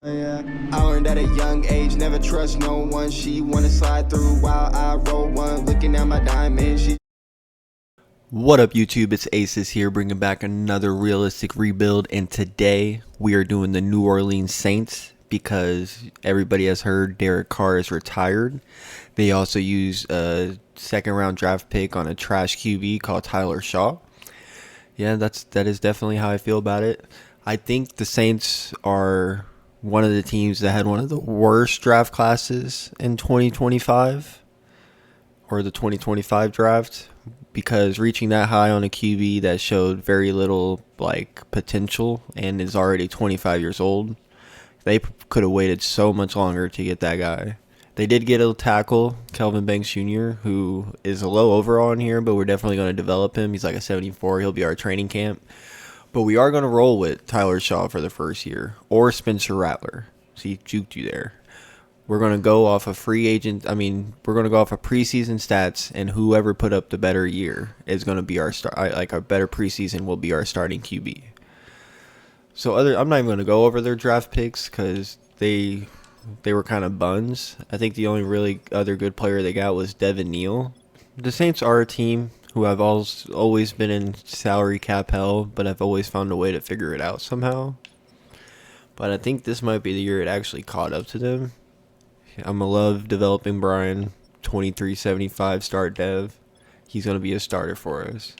Yeah. I learned at a young age, never trust no one. She wanna slide through while I roll one, looking at my diamond. What up YouTube, it's Aces here bringing back another realistic rebuild, and today we are doing the New Orleans Saints because everybody has heard Derek Carr is retired. They also use a second round draft pick on a trash QB called Tyler Shaw. Yeah, that is definitely how I feel about it. I think the Saints are one of the teams that had one of the worst draft classes in 2025 or the 2025 draft, because reaching that high on a QB that showed very little potential and is already 25 years old, they could have waited so much longer to get that guy. They did get a tackle, Kelvin Banks Jr., who is a low overall in here, but we're definitely going to develop him. He's like a 74. He'll be our training camp. But we are going to roll with Tyler Shaw for the first year, or Spencer Rattler. See, juked you there. We're going to go off of we're going to go off of preseason stats, and whoever put up the better year is going to be our start. Our better preseason will be our starting QB. So I'm not even going to go over their draft picks because they were kind of buns. I think the only really other good player they got was Devin Neal. The Saints are a team who have always been in salary cap hell, but I've always found a way to figure it out somehow. But I think this might be the year it actually caught up to them. I'm going to love developing Brian, 2375 start dev. He's going to be a starter for us.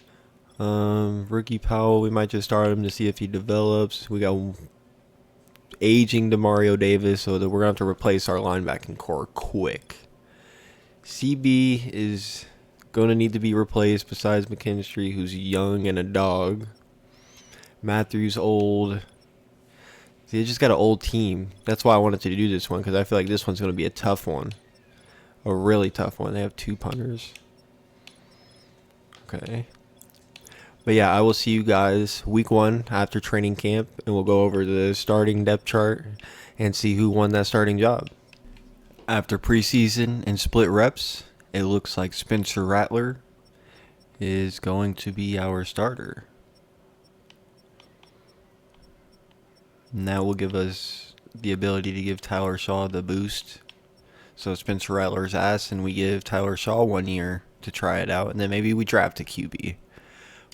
Ricky Powell, we might just start him to see if he develops. We got aging Demario Davis, so that we're going to have to replace our linebacking core quick. CB is going to need to be replaced besides McKinstry, who's young and a dog. Matthews old. They just got an old team. That's why I wanted to do this one, because I feel like this one's going to be a tough one. A really tough one. They have 2 punters. Okay. But yeah, I will see you guys week 1 after training camp, and we'll go over the starting depth chart and see who won that starting job. After preseason and split reps, it looks like Spencer Rattler is going to be our starter. And that will give us the ability to give Tyler Shaw the boost. So Spencer Rattler's ass, and we give Tyler Shaw 1 year to try it out, and then maybe we draft a QB.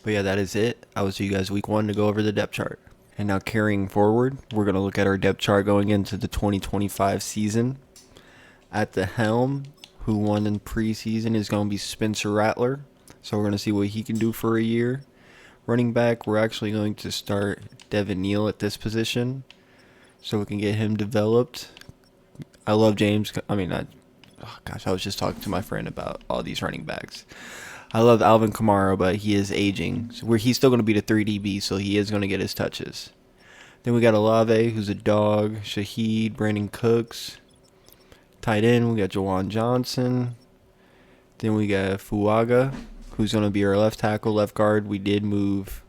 But yeah, that is it. I will see you guys week 1 to go over the depth chart. And now carrying forward, we're going to look at our depth chart going into the 2025 season. At the helm, who won in preseason, is going to be Spencer Rattler. So we're going to see what he can do for a year. Running back, we're actually going to start Devin Neal at this position so we can get him developed. I love James. I was just talking to my friend about all these running backs. I love Alvin Kamara, but he is aging. So he's still going to be the 3DB, so he is going to get his touches. Then we got Olave, who's a dog. Shaheed, Brandon Cooks. Tight end, we got Jawan Johnson. Then we got Fuaga, who's going to be our left tackle, left guard. We did move.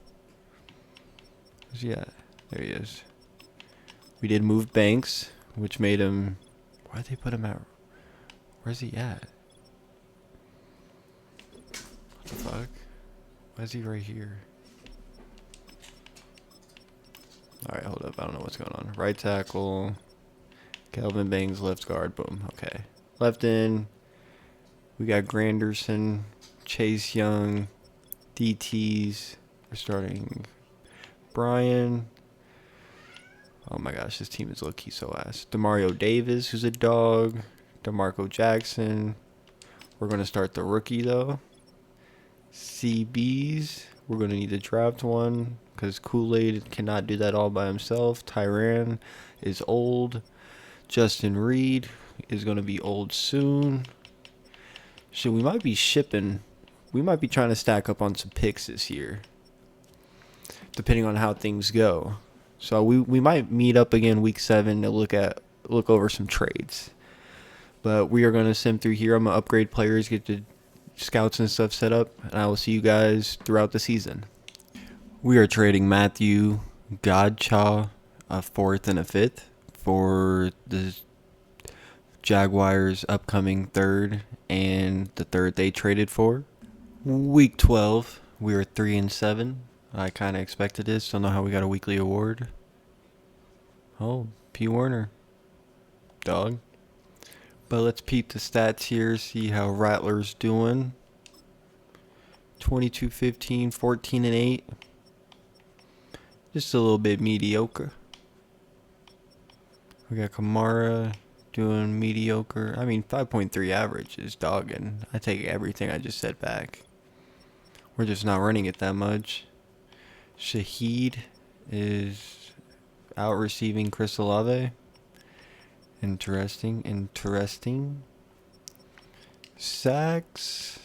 Yeah, there he is. We did move Banks, which made him. Why'd they put him out? Where's he at? What the fuck? Why is he right here? Alright, hold up. I don't know what's going on. Right tackle. Kelvin Banks, left guard. Boom. Okay. Left in. We got Granderson, Chase Young, DTs. We're starting Brian. Oh my gosh, this team is low-key so ass. Demario Davis, who's a dog. DeMarco Jackson. We're going to start the rookie, though. CBs. We're going to need to draft one because Kool-Aid cannot do that all by himself. Tyrann is old. Justin Reed is going to be old soon. Shit, we might be shipping. We might be trying to stack up on some picks this year, depending on how things go. So we might meet up again week 7 to look over some trades. But we are going to sim through here. I'm going to upgrade players, get the scouts and stuff set up, and I will see you guys throughout the season. We are trading Matthew Godchaw, a 4th and a 5th, for the Jaguars' upcoming 3rd and the 3rd they traded for. Week 12, we were 3-7. I kind of expected this. Don't know how we got a weekly award. Oh, CP Warner. Dog. But let's peep the stats here, see how Rattler's doing. 22, 15, 14, and 8. Just a little bit mediocre. We got Kamara doing mediocre. I mean, 5.3 average is dogging. I take everything I just said back. We're just not running it that much. Shaheed is out receiving Chris Olave. Interesting. Sacks.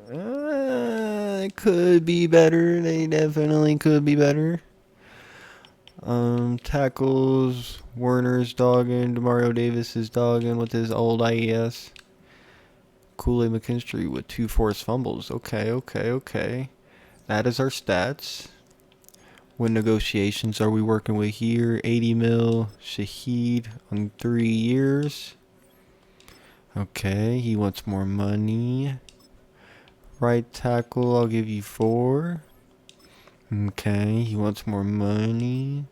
It could be better. They definitely could be better. Tackles. Werner's dogging. Demario Davis is dogging with his old IES. Kool-Aid McKinstry with 2 forced fumbles. Okay. That is our stats. What negotiations are we working with here? 80 mil. Shaheed on 3 years. Okay, he wants more money. Right tackle, I'll give you 4. Okay, he wants more money.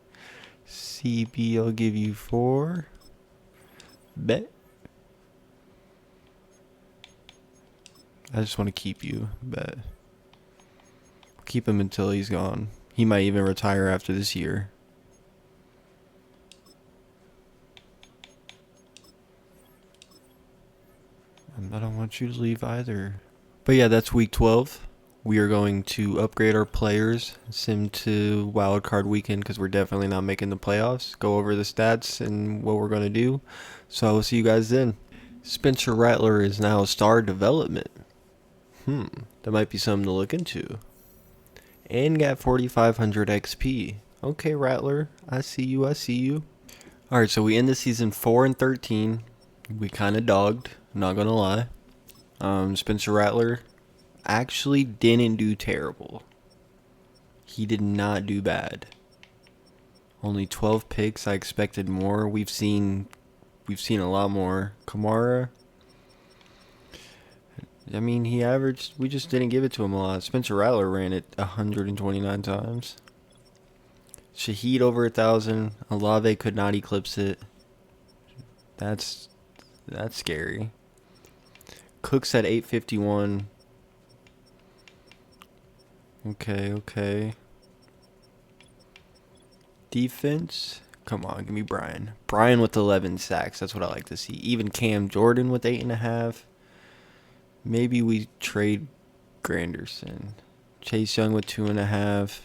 CB, I'll give you 4. Bet. I just want to keep you. Bet. Keep him until he's gone. He might even retire after this year. And I don't want you to leave either. But yeah, that's week 12. We are going to upgrade our players, sim to wildcard weekend because we're definitely not making the playoffs. Go over the stats and what we're going to do. So I will see you guys then. Spencer Rattler is now star development. That might be something to look into. And got 4,500 XP. Okay, Rattler. I see you. Alright, so we end the season 4-13. We kind of dogged. I'm not going to lie. Spencer Rattler actually didn't do terrible. He did not do bad. Only 12 picks. I expected more. We've seen a lot more. Kamara, I mean, he averaged, we just didn't give it to him a lot. Spencer Rattler ran it 129 times. Shaheed over 1,000. Olave could not eclipse it. That's scary. Cooks at 851. Okay. Defense. Come on, give me Brian. Brian with 11 sacks. That's what I like to see. Even Cam Jordan with 8.5. Maybe we trade Granderson. Chase Young with 2.5.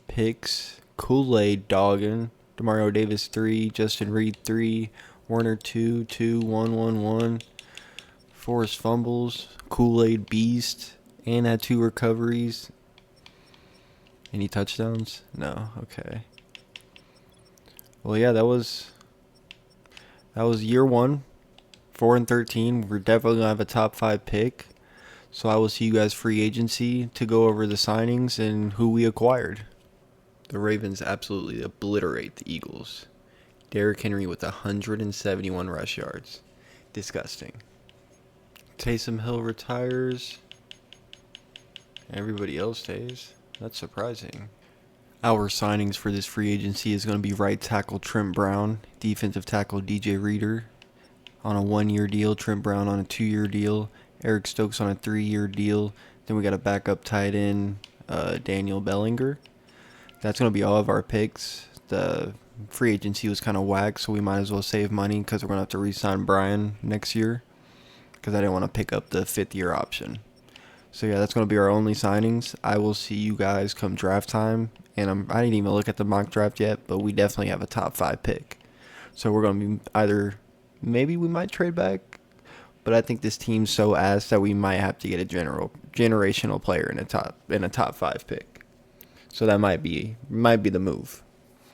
Picks. Kool-Aid dogging. Demario Davis 3. Justin Reed 3. Warner 2. 1. Forced fumbles. Kool-Aid beast. And had 2 recoveries. Any touchdowns? No. Okay. Well, yeah, that was year 1. 4-13. We're definitely gonna have a top 5 pick. So I will see you guys free agency to go over the signings and who we acquired. The Ravens absolutely obliterate the Eagles. Derrick Henry with 171 rush yards. Disgusting. Taysom Hill retires. Everybody else stays. That's surprising. Our signings for this free agency is going to be right tackle Trent Brown, defensive tackle DJ Reader on a 1-year deal, Trent Brown on a 2-year deal, Eric Stokes on a 3-year deal. Then we got a backup tight end, Daniel Bellinger. That's going to be all of our picks. The free agency was kind of whack, so we might as well save money because we're going to have to re-sign Brian next year because I didn't want to pick up the 5th-year option. So yeah, that's going to be our only signings. I will see you guys come draft time. And I didn't even look at the mock draft yet, but we definitely have a top 5 pick. So we're going to be either, maybe we might trade back, but I think this team's so ass that we might have to get a generational player in a top 5 pick. So that might be the move.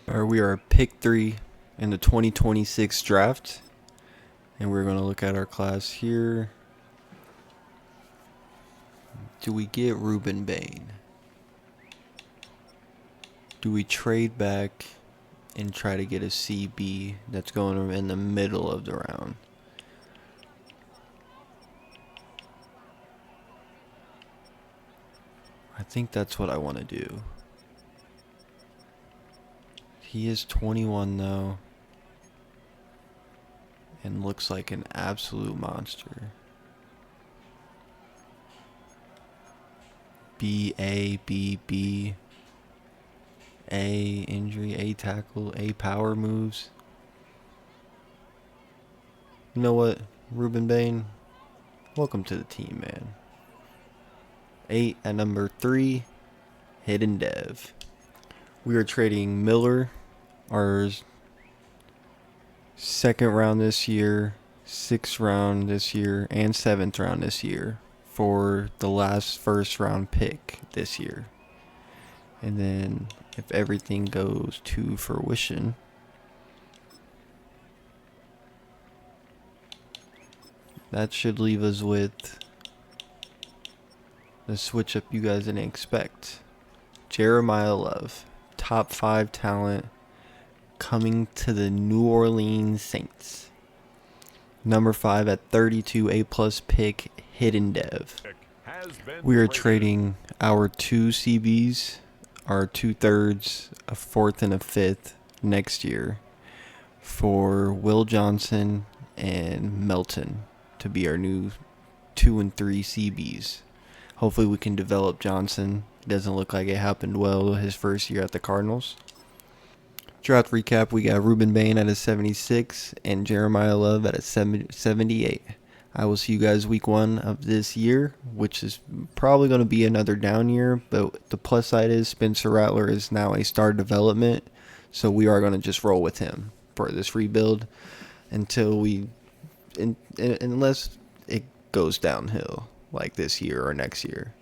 Or we are pick 3 in the 2026 draft. And we're going to look at our class here. Do we get Ruben Bain? Do we trade back and try to get a CB that's going in the middle of the round? I think that's what I want to do. He is 21 though. And looks like an absolute monster. B, A, B, B. A, injury, A, tackle, A, power moves. You know what, Ruben Bain? Welcome to the team, man. 8 at number 3, Hidden Dev. We are trading Miller, our 2nd round this year, 6th round this year, and 7th round this year for the last 1st round pick this year. And then if everything goes to fruition, that should leave us with the switch up you guys didn't expect. Jeremiah Love, top 5 talent, coming to the New Orleans Saints. Number 5 at 32, A+ pick, Hidden Dev. We are trading our 2 CBs, our 2/3, a 4th, and a 5th next year for Will Johnson and Melton to be our new 2 and 3 CBs. Hopefully we can develop Johnson. Doesn't look like it happened well his first year at the Cardinals. Draft recap, we got Ruben Bain at a 76 and Jeremiah Love at a 78. I will see you guys week 1 of this year, which is probably going to be another down year, but the plus side is Spencer Rattler is now a star development, so we are going to just roll with him for this rebuild until unless it goes downhill like this year or next year.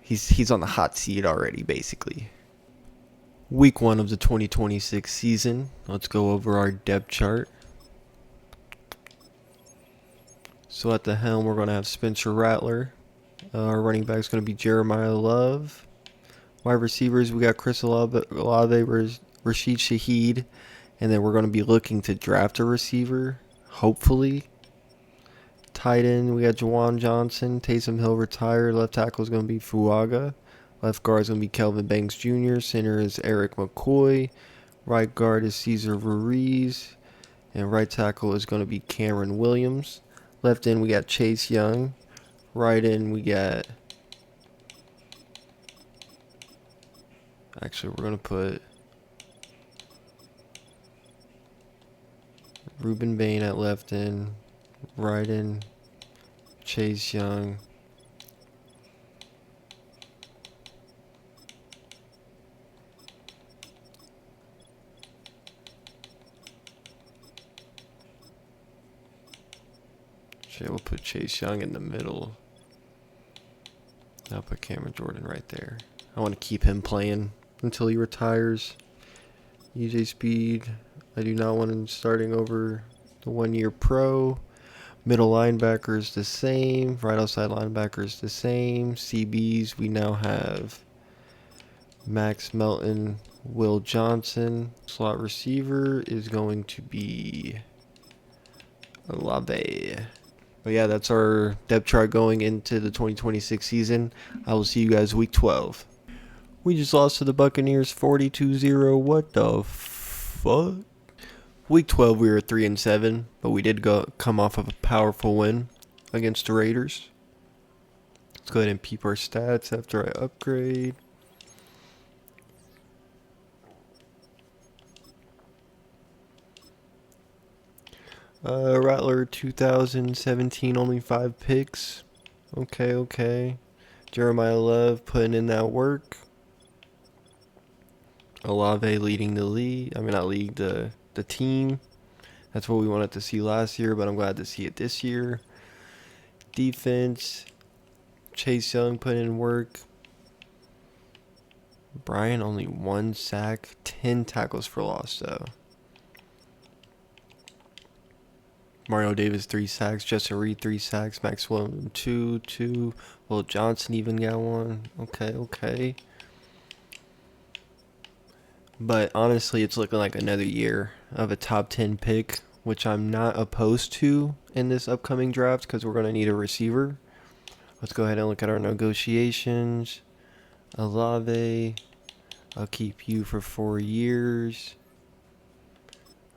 He's on the hot seat already, basically. Week 1 of the 2026 season. Let's go over our depth chart. So at the helm, we're going to have Spencer Rattler. Our running back is going to be Jeremiah Love. Wide receivers, we got Chris Olave, Rashid Shaheed. And then we're going to be looking to draft a receiver, hopefully. Tight end, we got Juwan Johnson. Taysom Hill retired. Left tackle is going to be Fuaga. Left guard is going to be Kelvin Banks Jr. Center is Eric McCoy. Right guard is Cesar Ruiz. And right tackle is going to be Cameron Williams. Left end, we got Chase Young. Right end, we got... Actually, we're going to put Ruben Bain at left end. Right end, Chase Young. We'll put Chase Young in the middle. I'll put Cameron Jordan right there. I want to keep him playing until he retires. EJ Speed, I do not want him starting over the 1-year pro. Middle linebacker is the same. Right outside linebacker is the same. CBs, we now have Max Melton, Will Johnson. Slot receiver is going to be Olave. But yeah, that's our depth chart going into the 2026 season. I will see you guys week 12. We just lost to the Buccaneers 42-0. What the fuck? Week 12 we were 3-7, but we did come off of a powerful win against the Raiders. Let's go ahead and peep our stats after I upgrade. Rattler 2017, only 5 picks. Okay. Jeremiah Love putting in that work. Olave leading the league. I mean, not league, the team. That's what we wanted to see last year, but I'm glad to see it this year. Defense. Chase Young putting in work. Brian only 1 sack, 10 tackles for loss though. Mario Davis 3 sacks, Justin Reed 3 sacks, Max Williams 2. Will Johnson even got 1. Okay. But honestly, it's looking like another year of a top 10 pick, which I'm not opposed to in this upcoming draft because we're going to need a receiver. Let's go ahead and look at our negotiations. Olave. I'll keep you for 4 years.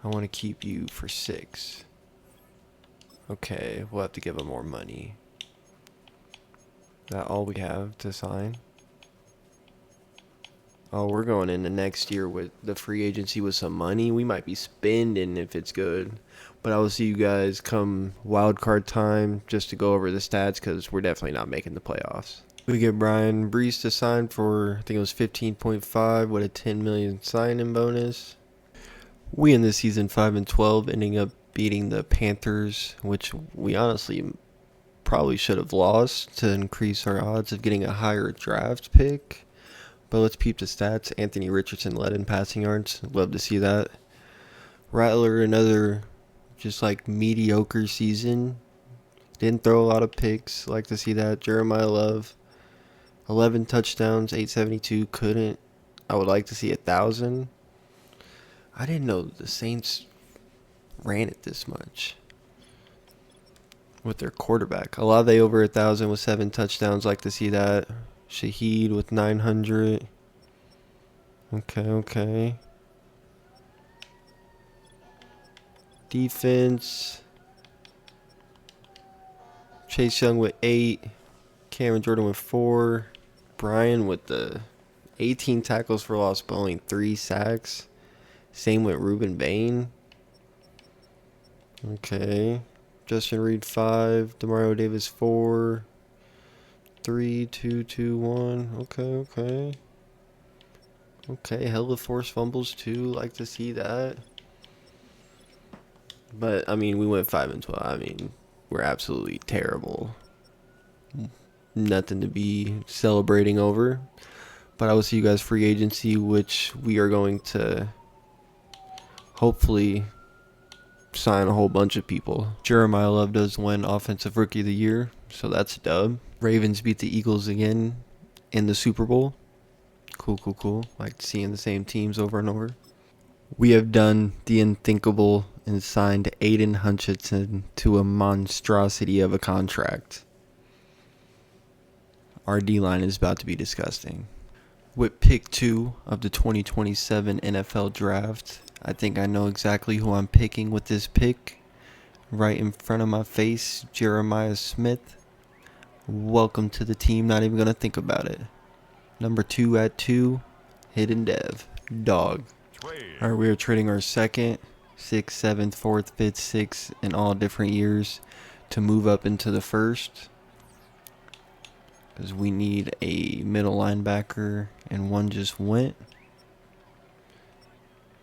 I want to keep you for 6. Okay, we'll have to give him more money. Is that all we have to sign? Oh, we're going into next year with the free agency with some money. We might be spending if it's good. But I will see you guys come wild card time just to go over the stats because we're definitely not making the playoffs. We get Brian Brees to sign for, I think it was 15.5 with a 10 million sign-in bonus. We end the season 5-12, ending up beating the Panthers, which we honestly probably should have lost to increase our odds of getting a higher draft pick. But let's peep the stats. Anthony Richardson led in passing yards. Love to see that. Rattler, another just like mediocre season. Didn't throw a lot of picks. Like to see that. Jeremiah Love, 11 touchdowns, 872. I would like to see 1,000. I didn't know the Saints ran it this much with their quarterback. Olave over 1,000 with 7 touchdowns. Like to see that. Shaheed with 900. Okay. Defense. Chase Young with 8. Cameron Jordan with 4. Brian with the 18 tackles for loss, but only 3 sacks. Same with Ruben Bain. Okay. Justin Reed 5. Demario Davis 4. 3, 2, 2, 1. Okay. Hella forced fumbles too. Like to see that. But I mean, we went 5-12. I mean, we're absolutely terrible. Nothing to be celebrating over. But I will see you guys free agency, which we are going to hopefully sign a whole bunch of people. Jeremiah Love does win Offensive Rookie of the Year, so that's a dub. Ravens beat the Eagles again in the Super Bowl. Cool. Like seeing the same teams over and over. We have done the unthinkable and signed Aiden Hutchinson to a monstrosity of a contract. Our D-line is about to be disgusting. With pick 2 of the 2027 NFL Draft, I think I know exactly who I'm picking with this pick. Right in front of my face, Jeremiah Smith. Welcome to the team, not even going to think about it. Number 2 at 2, Hidden Dev. Dog. Alright, we are trading our 2nd, 6th, 7th, 4th, 5th, 6th in all different years to move up into the 1st. Because we need a middle linebacker and one just went.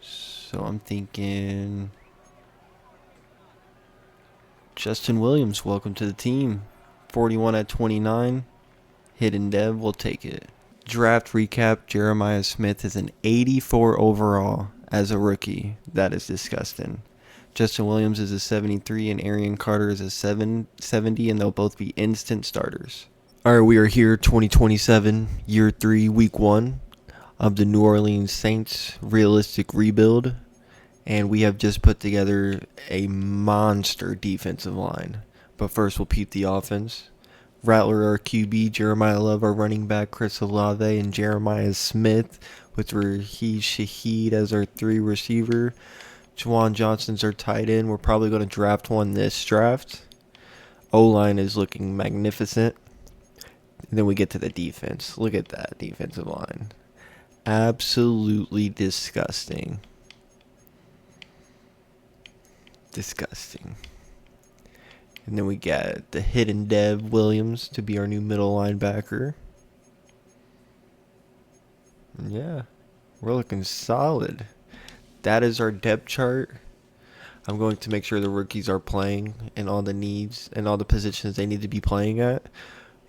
So I'm thinking Justin Williams, welcome to the team. 41 at 29. Hidden Dev, we'll take it. Draft recap, Jeremiah Smith is an 84 overall as a rookie. That is disgusting. Justin Williams is a 73 and Arian Carter is a 70, and they'll both be instant starters. Alright, we are here 2027, year 3, week 1 of the New Orleans Saints realistic rebuild. And we have just put together a monster defensive line. But first we'll peep the offense. Rattler, our QB, Jeremiah Love, our running back, Chris Olave, and Jeremiah Smith with Raheem Shaheed as our 3 receiver. Juwan Johnson's our tight end. We're probably going to draft one this draft. O-line is looking magnificent. And then we get to the defense. Look at that defensive line. Absolutely disgusting. And then we got the Hidden Dev Williams to be our new middle linebacker. Yeah, we're looking solid. That is our depth chart. I'm going to make sure the rookies are playing and all the needs and all the positions they need to be playing at.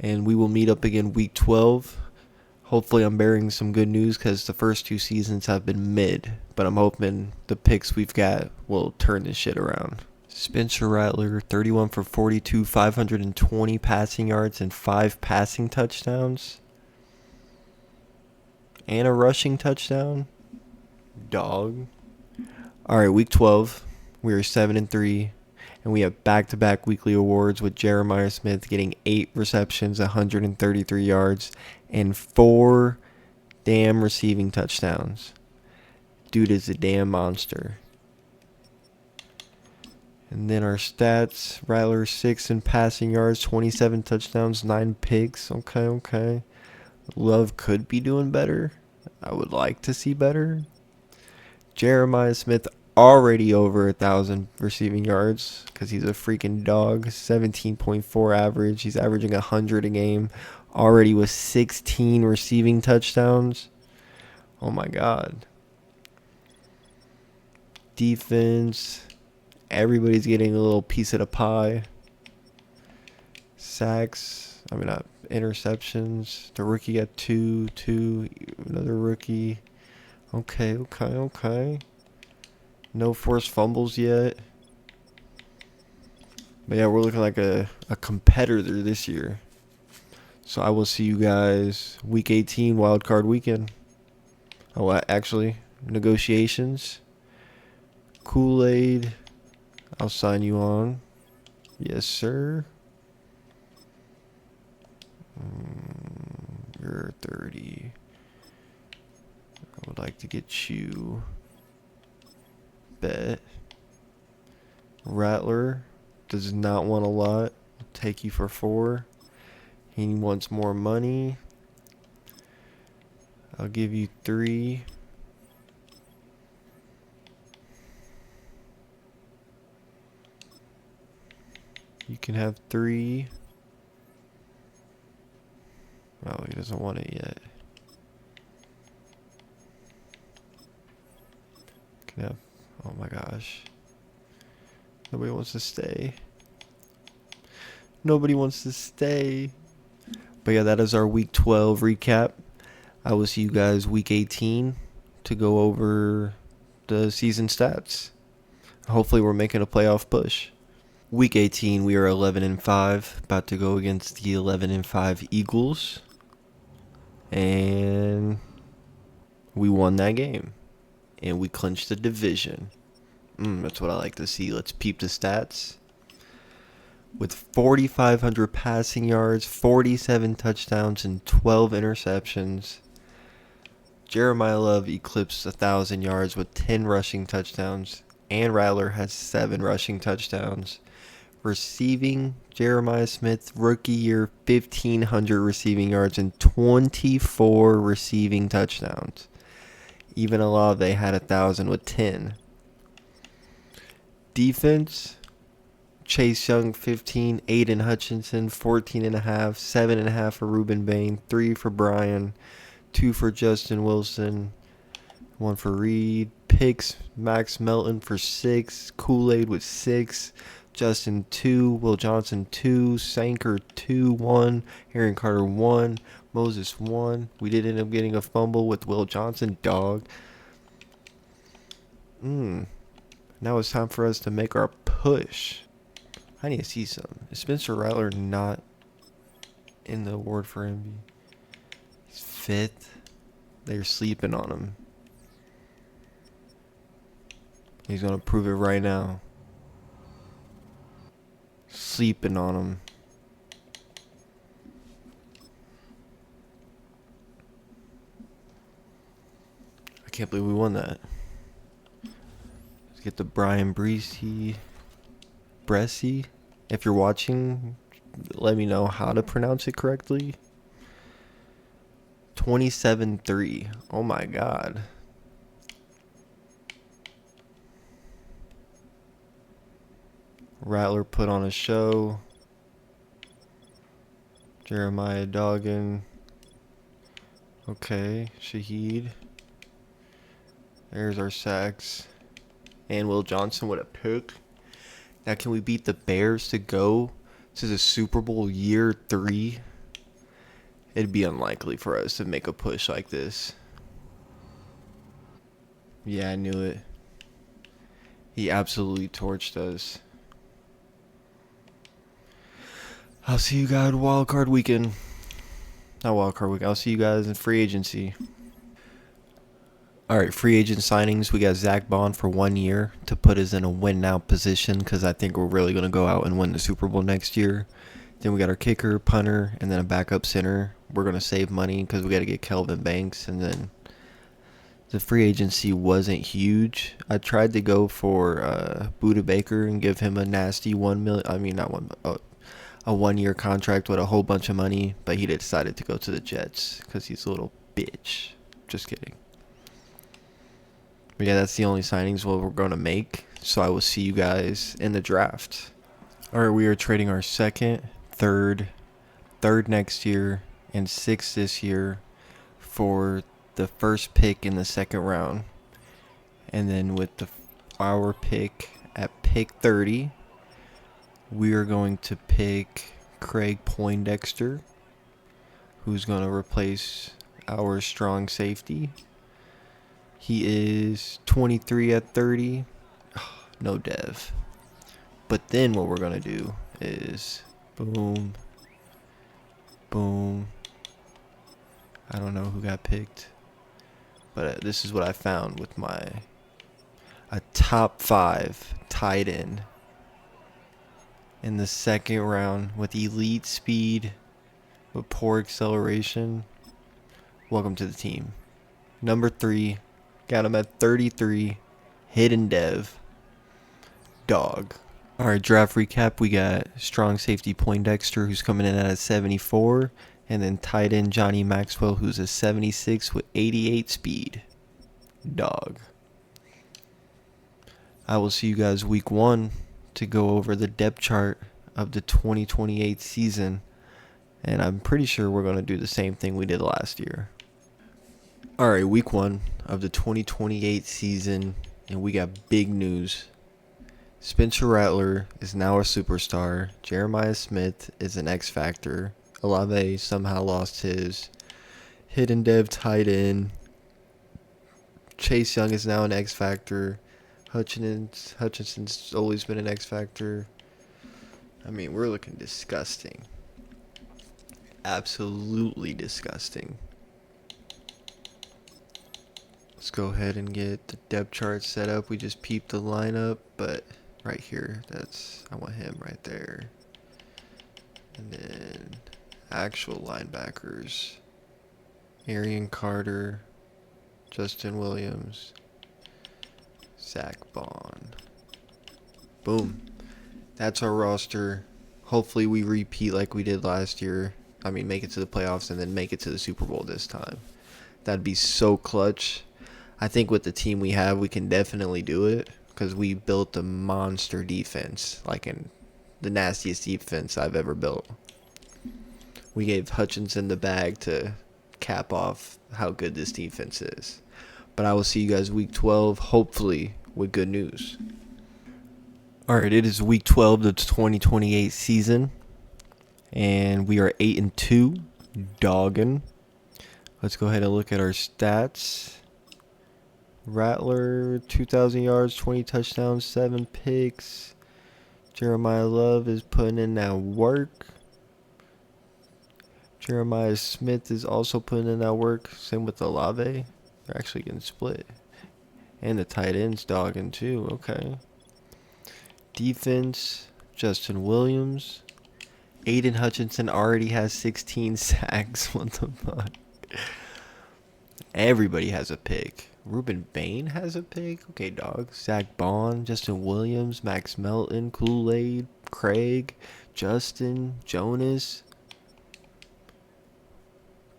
And we will meet up again week 12. Hopefully I'm bearing some good news because the first 2 seasons have been mid. But I'm hoping the picks we've got will turn this shit around. Spencer Rattler, 31 for 42, 520 passing yards and 5 passing touchdowns. And a rushing touchdown. Dog. Alright, week 12. We are 7-3. And we have back-to-back weekly awards with Jeremiah Smith getting 8 receptions, 133 yards, and 4 damn receiving touchdowns. Dude is a damn monster. And then our stats, Rattler 6 in passing yards, 27 touchdowns, 9 picks. Okay. Love could be doing better. I would like to see better. Jeremiah Smith already over 1,000 receiving yards because he's a freaking dog. 17.4 average. He's averaging 100 a game. Already with 16 receiving touchdowns. Oh my God. Defense. Everybody's getting a little piece of the pie. Sacks. Interceptions. The rookie got two. Another rookie. Okay. No forced fumbles yet. But yeah, we're looking like a competitor this year. So I will see you guys week 18, wild card weekend. Oh, actually, negotiations. Kool-Aid. I'll sign you on. Yes, sir. You're 30. I would like to get you. Bet. Rattler does not want a lot. I'll take you for 4. He wants more money. I'll give you 3. You can have 3. Oh, he doesn't want it yet. Can have. Oh my gosh. Nobody wants to stay. Nobody wants to stay. But yeah, that is our week 12 recap. I will see you guys week 18 to go over the season stats. Hopefully we're making a playoff push. Week 18, we are 11-5, about to go against the 11-5 Eagles. And we won that game. And we clinched the division. That's what I like to see. Let's peep the stats. With 4,500 passing yards, 47 touchdowns, and 12 interceptions, Jeremiah Love eclipsed 1,000 yards with 10 rushing touchdowns, and Rattler has 7 rushing touchdowns. Receiving, Jeremiah Smith, rookie year, 1,500 receiving yards and 24 receiving touchdowns. Even Olave had 1,000 with 10. Defense, Chase Young 15, Aiden Hutchinson 14.5, 7.5 for Ruben Bain, 3 for Brian, 2 for Justin Wilson, 1 for Reed. Picks, Max Melton for 6, Kool-Aid with 6, Justin 2, Will Johnson 2, Sanker 2, 1, Aaron Carter 1, Moses 1. We did end up getting a fumble with Will Johnson, dog. Now it's time for us to make our push. I need to see some. Is Spencer Rattler not in the award for MVP? He's 5th. They're sleeping on him. He's going to prove it right now. Sleeping on him. I can't believe we won that. Let's get the Brian Bresci. If you're watching, let me know how to pronounce it correctly. 27-3. Oh my God. Rattler put on a show. Jeremiah Doggin. Okay, Shaheed. There's our sacks. And Will Johnson with a pick. Now, can we beat the Bears to go to the Super Bowl year 3? It'd be unlikely for us to make a push like this. Yeah, I knew it. He absolutely torched us. I'll see you guys wild card weekend. Not wild card weekend. I'll see you guys in free agency. All right, free agent signings. We got Zach Bond for 1 year to put us in a win now position because I think we're really going to go out and win the Super Bowl next year. Then we got our kicker, punter, and then a backup center. We're going to save money because we got to get Kelvin Banks. And then the free agency wasn't huge. I tried to go for Buda Baker and give him a nasty 1 million. I mean, not one, a 1 year contract with a whole bunch of money. But he decided to go to the Jets because he's a little bitch. Just kidding. But yeah, that's the only signings we're going to make. So I will see you guys in the draft. All right, we are trading our second, third next year, and sixth this year for the first pick in the second round. And then with our pick at pick 30, we are going to pick Craig Poindexter, who's going to replace our strong safety. He is 23 at 30. No dev. But then what we're going to do is boom, boom. I don't know who got picked. But this is what I found with a top 5 tight end in the second round with elite speed, with poor acceleration. Welcome to the team. Number 3, got him at 33, hidden dev, dog. All right, draft recap. We got strong safety Poindexter, who's coming in at a 74, and then tight end Johnny Maxwell, who's a 76 with 88 speed, dog. I will see you guys week 1 to go over the depth chart of the 2028 season. And I'm pretty sure we're going to do the same thing we did last year. All right, week 1 of the 2028 season. And we got big news. Spencer Rattler is now a superstar. Jeremiah Smith is an X Factor. Olave somehow lost his. Hidden dev tight end. Chase Young is now an X Factor. Hutchinson's always been an X Factor. I mean, we're looking disgusting. Absolutely disgusting. Let's go ahead and get the depth chart set up. We just peeped the lineup, but right here, I want him right there. And then actual linebackers. Arian Carter, Justin Williams, Zach Bond. Boom. That's our roster. Hopefully we repeat like we did last year. I mean, make it to the playoffs and then make it to the Super Bowl this time. That'd be so clutch. I think with the team we have, we can definitely do it because we built a monster defense, like in the nastiest defense I've ever built. We gave Hutchinson the bag to cap off how good this defense is. But I will see you guys week 12, hopefully with good news. Alright, it is week 12 of the 2028 season. And we are 8-2, dogging. Let's go ahead and look at our stats. Rattler, 2,000 yards, 20 touchdowns, 7 picks. Jeremiah Love is putting in that work. Jeremiah Smith is also putting in that work. Same with Olave. They're actually getting split. And the tight ends dogging too. Okay. Defense, Justin Williams. Aiden Hutchinson already has 16 sacks. What the fuck? Everybody has a pick. Ruben Bain has a pick. Okay, dog. Zach Bond, Justin Williams, Max Melton, Kool-Aid, Craig, Justin, Jonas.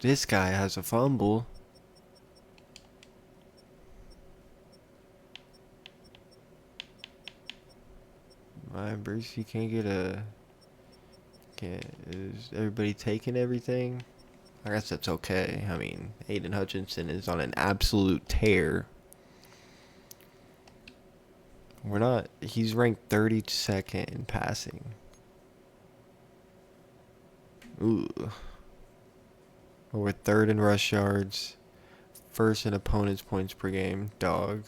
This guy has a fumble. My Bruce, you can't get a... Is everybody taking everything? I guess that's okay. I mean, Aiden Hutchinson is on an absolute tear. He's ranked 32nd in passing. Ooh. We're third in rush yards. First in opponents' points per game. Dog.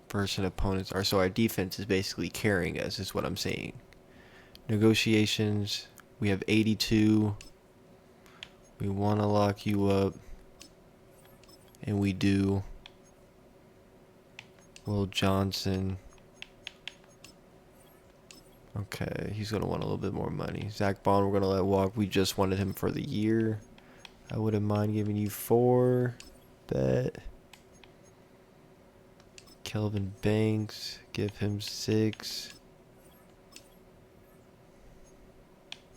First in opponents are. So our defense is basically carrying us, is what I'm saying. Negotiations. We have 82. We want to lock you up. And we do. Will Johnson. Okay, he's going to want a little bit more money. Zach Bond, we're going to let walk. We just wanted him for the year. I wouldn't mind giving you 4. Bet. Kelvin Banks, give him 6.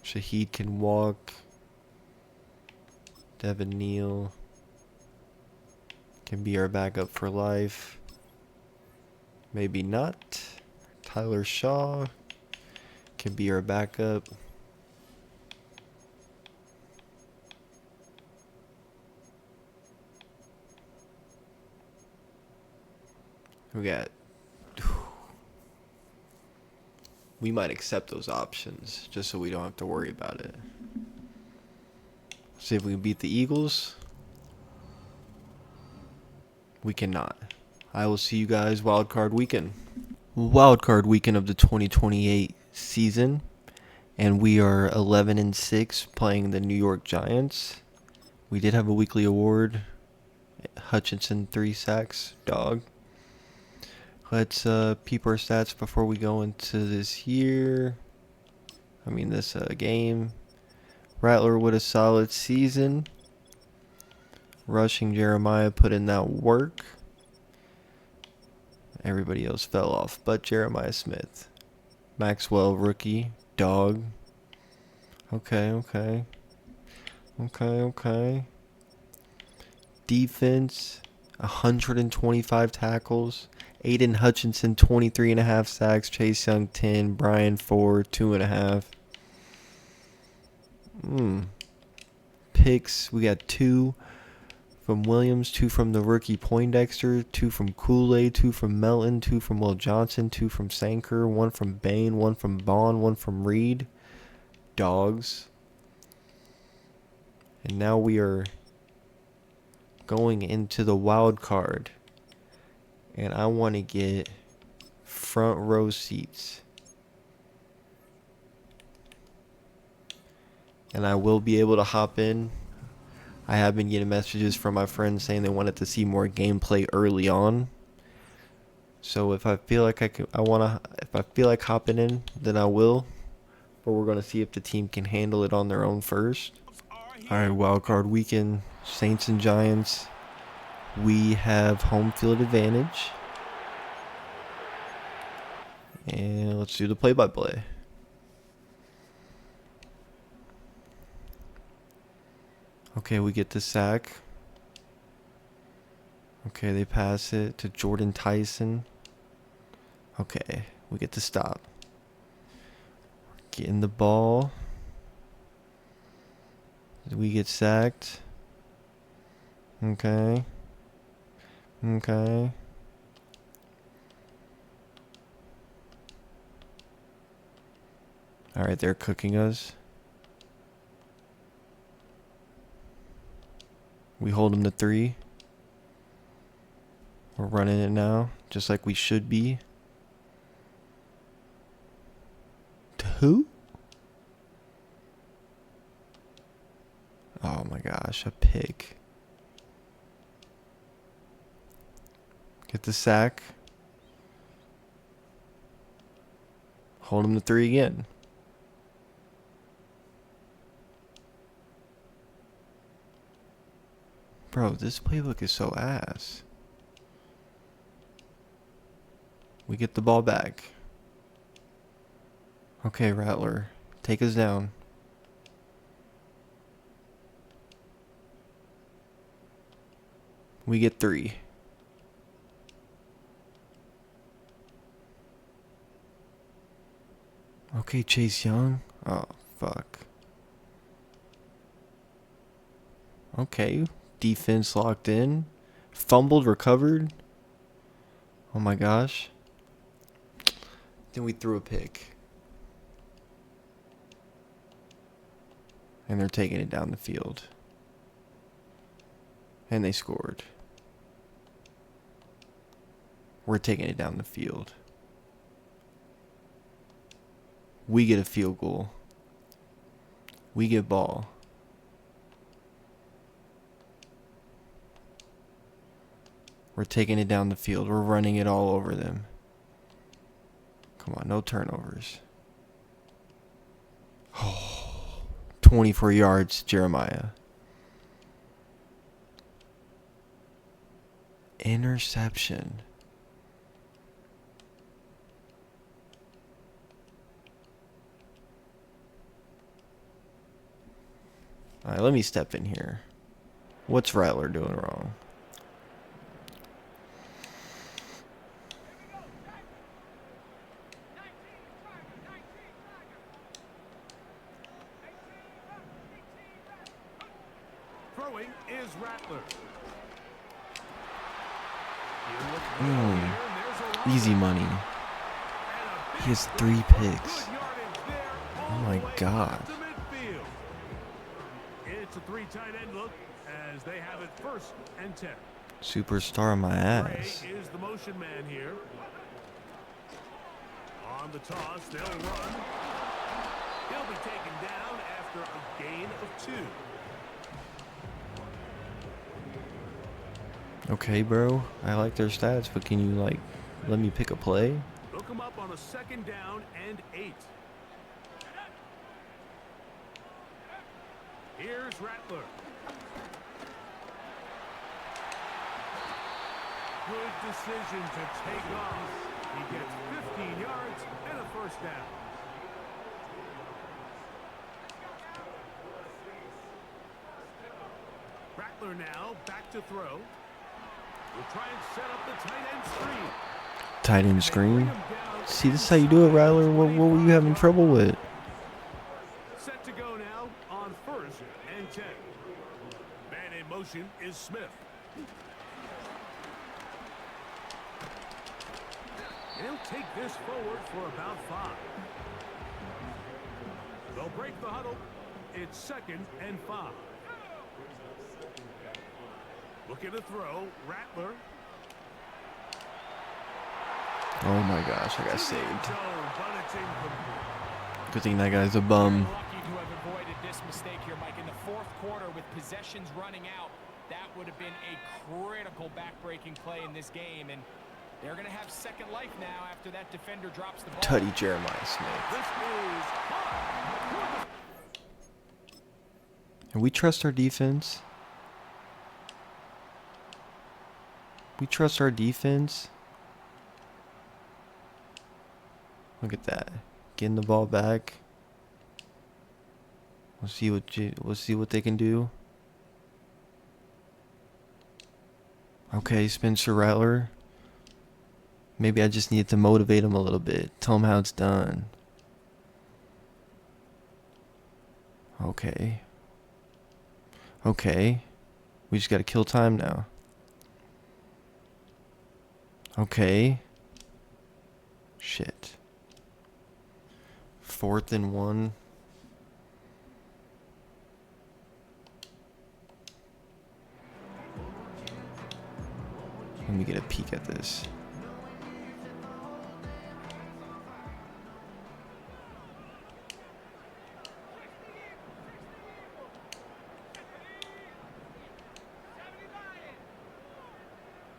Shaheed can walk. Devin Neal can be our backup for life. Maybe not. Tyler Shaw can be our backup. We got. We might accept those options just so we don't have to worry about it. See if we can beat the Eagles. We cannot. I will see you guys wildcard weekend. Wildcard weekend of the 2028 season. And we are 11-6 playing the New York Giants. We did have a weekly award. Hutchinson 3 sacks. Dog. Let's peep our stats before we go into this year. This game. Rattler with a solid season. Rushing Jeremiah put in that work. Everybody else fell off but Jeremiah Smith. Maxwell rookie. Dog. Okay. Defense. 125 tackles. Aiden Hutchinson 23.5 sacks. Chase Young 10. Brian 4. 2.5. Picks. We got 2 from Williams, 2 from the rookie Poindexter, 2 from Kool-Aid, 2 from Melton, 2 from Will Johnson, 2 from Sanker, 1 from Bain, 1 from Bond, 1 from Reed. Dogs. And now we are going into the wild card. And I want to get front row seats. And I will be able to hop in. I have been getting messages from my friends saying they wanted to see more gameplay early on. So if I feel like if I feel like hopping in, then I will. But we're going to see if the team can handle it on their own first. All right, wildcard weekend, Saints and Giants. We have home field advantage. And let's do the play-by-play. Okay, we get the sack. Okay, they pass it to Jordan Tyson. Okay, we get the stop. Getting the ball. We get sacked. Okay. Alright, they're cooking us. We hold them to 3. We're running it now, just like we should be. To who? Oh my gosh, a pick. Get the sack. Hold him to 3 again. Bro, this playbook is so ass. We get the ball back. Okay, Rattler. Take us down. We get 3. Okay, Chase Young. Oh, fuck. Okay. Defense locked in. Fumbled, recovered. Oh my gosh. Then we threw a pick. And they're taking it down the field. And they scored. We're taking it down the field. We get a field goal. We get ball. We're taking it down the field. We're running it all over them. Come on, no turnovers. 24 yards, Jeremiah. Interception. Alright, let me step in here. What's Rattler doing wrong? Throwing is Rattler. Easy money. He has 3 picks. Oh my god. It's a 3 tight end look as they have it 1st and 10. Superstar on my ass. Gray is the motion man here. On the toss, they'll run. He'll be taken down after a gain of 2. Okay, bro. I like their stats, but can you, like, let me pick a play? Look him up on a 2nd down and 8. Here's Rattler. Good decision to take off. He gets 15 yards and a 1st down. Rattler now back to throw. We'll try and set up the tight end screen. Tight end screen? See, this is how you do it, Rattler. What were you having trouble with? Set to go now on 1st and 10. Man in motion is Smith. He'll take this forward for about 5. They'll break the huddle. It's 2nd and 5. Looking to throw, Rattler. Oh my gosh, I got saved. Good thing that guy's a bum. Lucky to have avoided this mistake here, Mike. In the 4th quarter, with possessions running out, that would have been a critical back-breaking play in this game, and they're going to have second life now after that defender drops the ball. Tutty Jeremiah Smith. And we trust our defense. We trust our defense. Look at that. Getting the ball back. We'll see what they can do. Okay, Spencer Rattler. Maybe I just need to motivate him a little bit. Tell him how it's done. Okay. Okay. We just gotta kill time now. Okay. Shit. 4th and 1. Let me get a peek at this.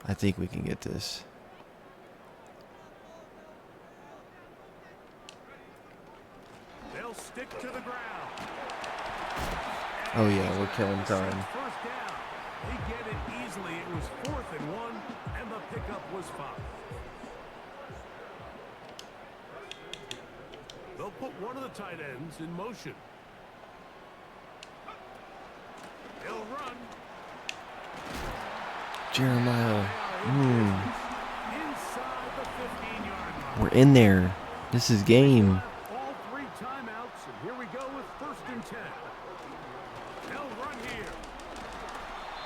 I think we can get this. They'll stick to the ground. Oh yeah, we're killing time. 1st down. They get it easily. It was 4th and 1, and the pickup was 5. They'll put one of the tight ends in motion. He'll run. Jeremiah. Inside the 15-yard line. We're in there. This is game. All 3 timeouts, and here we go with 1st and 10. They'll run here.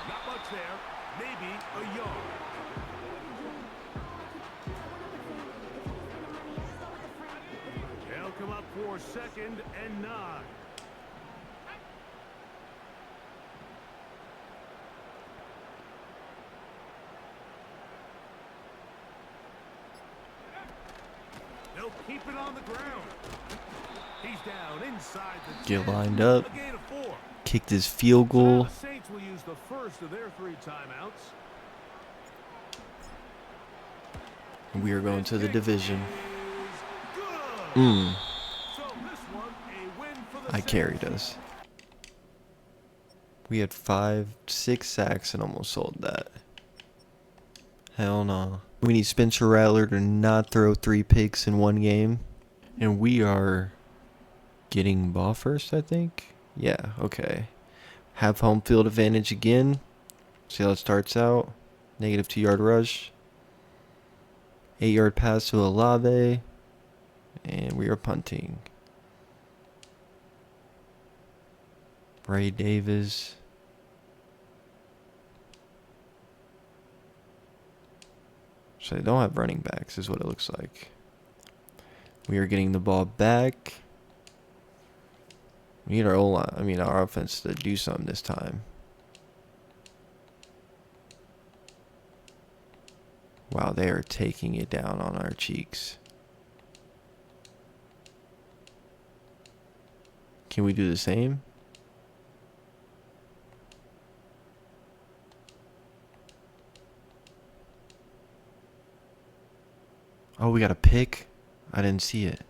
Not much there. Maybe a yard. They'll come up for 2nd and 9. They'll keep it on the ground. He's down inside the 10. Get lined up. A gain of 4. Kicked his field So now goal. the Saints will use the first of their 3 timeouts. We are going to the division. So this one, a win for the I Saints. carried us. We had 5, 6 sacks and almost sold that. Hell no. We need Spencer Rattler to not throw 3 picks in one game. And we are getting ball first, I think. Yeah, okay. Have home field advantage again. See how it starts out. Negative 2-yard rush. 8-yard pass to Olave. And we are punting. Ray Davis. So they don't have running backs is what it looks like. We are getting the ball back. We need our O-line, our offense to do something this time. Wow, they are taking it down on our cheeks. Can we do the same? Oh, we got a pick? I didn't see it.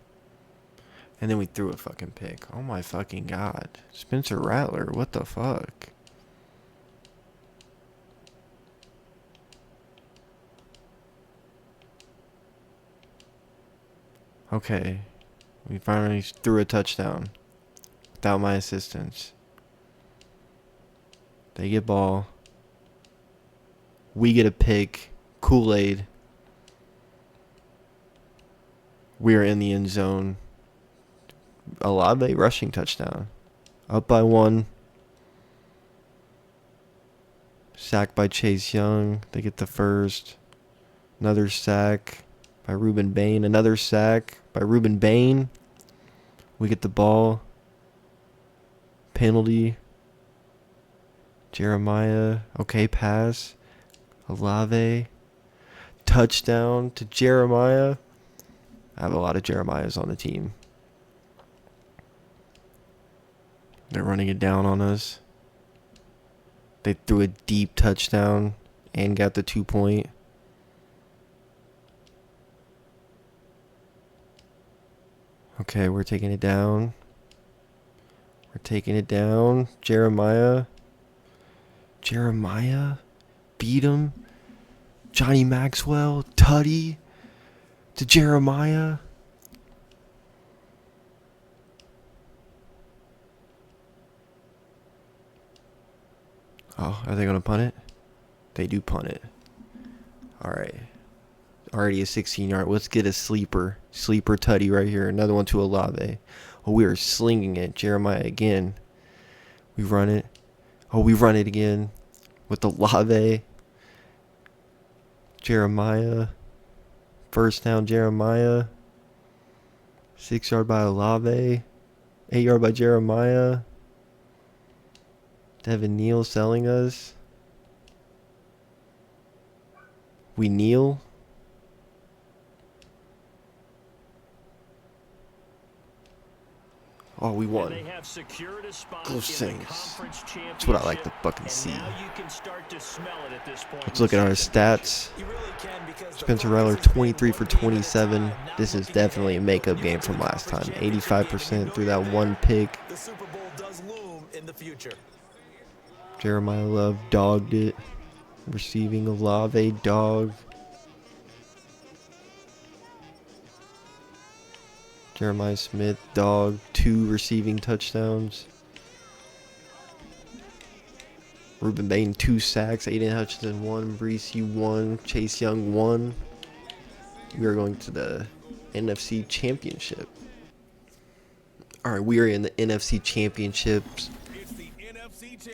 And then we threw a fucking pick. Oh my fucking god. Spencer Rattler, what the fuck? Okay. We finally threw a touchdown. Without my assistance. They get ball. We get a pick. Kool-Aid. We're in the end zone. Olave rushing touchdown. Up by 1. Sacked by Chase Young. They get the first. Another sack by Ruben Bain. Another sack by Ruben Bain. We get the ball. Penalty. Jeremiah. Okay, pass. Olave. Touchdown to Jeremiah. I have a lot of Jeremiahs on the team. They're running it down on us. They threw a deep touchdown and got the 2-point. Okay, we're taking it down. We're taking it down. Jeremiah beat him. Johnny Maxwell, Tutty to Jeremiah. Oh, are they going to punt it? They do punt it. All right. Already a 16-yard. Let's get a sleeper. Sleeper Tutty right here. Another one to Olave. Oh, we are slinging it. Jeremiah again. We run it. Oh, we run it again with Olave. Jeremiah. First down, Jeremiah. 6-yard by Olave. 8-yard by Jeremiah. Devin Neal selling us. We kneel. Oh, we won. Go Saints. That's what I like to fucking see. Let's look at our stats. Spencer Rattler, 23 for 27. This is definitely a makeup game from last time. 85% through that one pick. Jeremiah Love dogged it. Receiving Olave, dog. Jeremiah Smith, dog. 2 receiving touchdowns. Ruben Bain, 2 sacks. Aiden Hutchinson, 1. Brees, 1. Chase Young, 1. We are going to the NFC Championship. Alright, we are in the NFC Championships.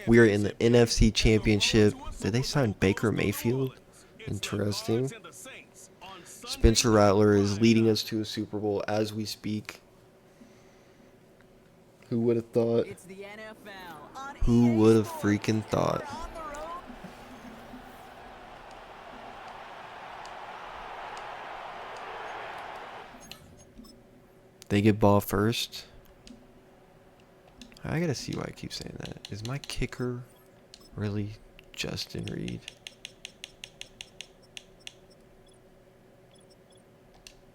We are in the NFC Championship. Did they sign Baker Mayfield? Interesting. Spencer Rattler is leading us to a Super Bowl as we speak. Who would have thought? Who would have freaking thought? They get ball first. I gotta see why I keep saying that. Is my kicker really Justin Reed?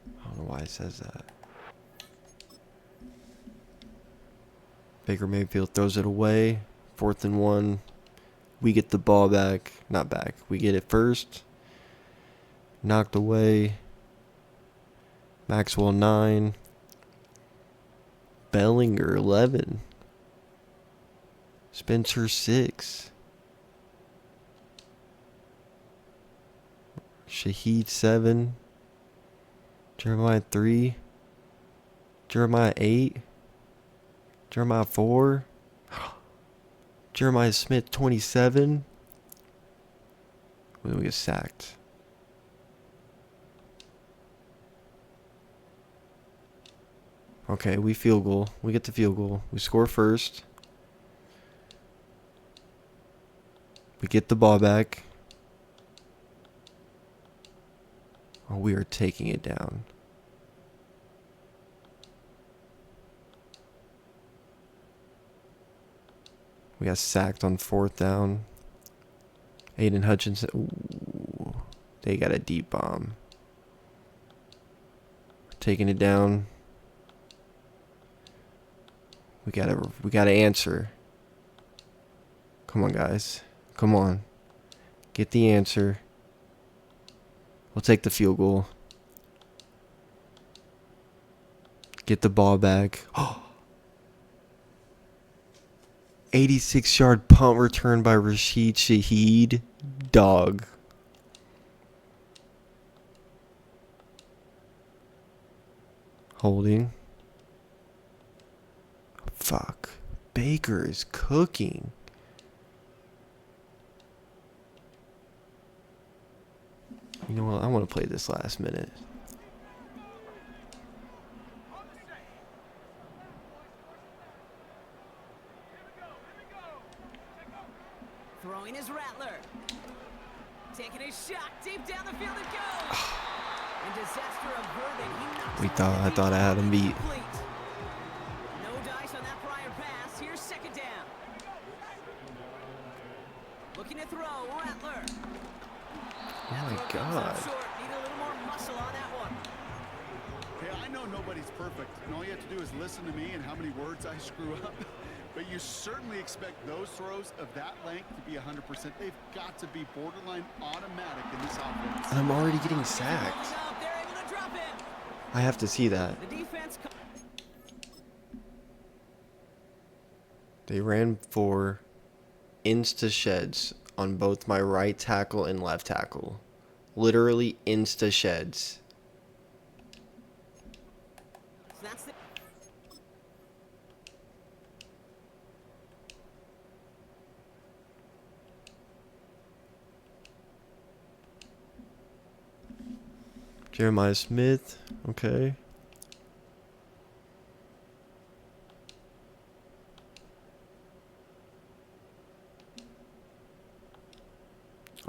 I don't know why it says that. Baker Mayfield throws it away. 4th and 1. We get the ball back. Not back. We get it first. Knocked away. Maxwell 9. Bellinger 11. Spencer 6. Shaheed 7. Jeremiah 3. Jeremiah 8. Jeremiah 4. Jeremiah Smith 27. When we get sacked. Okay, we field goal. We get the field goal. We score first. We get the ball back. Oh, we are taking it down. We got sacked on 4th down. Aiden Hutchinson. Ooh, they got a deep bomb. Taking it down. We gotta answer. Come on, guys. Come on. Get the answer. We'll take the field goal. Get the ball back. 86-yard punt return by Rashid Shaheed. Dog. Holding. Fuck. Baker is cooking. You know what? I want to play this last minute. Throwing his Rattler. Taking a shot deep down the field it goes. And disaster averted. He knocks I thought I had him beat. complete. No dice on that prior pass. Here's second down. Looking to throw, Rattler. Oh my God. Short. Need a little more muscle on that one. Hey, I know nobody's perfect, and all you have to do is listen to me and how many words I screw up. But you certainly expect those throws of that length to be 100%. They've got to be borderline automatic in this offense. And I'm already getting sacked. They're able to drop it. I have to see that. The defense. They ran for insta sheds on both my right tackle and left tackle. Literally insta sheds. That's the. Jeremiah Smith. Okay.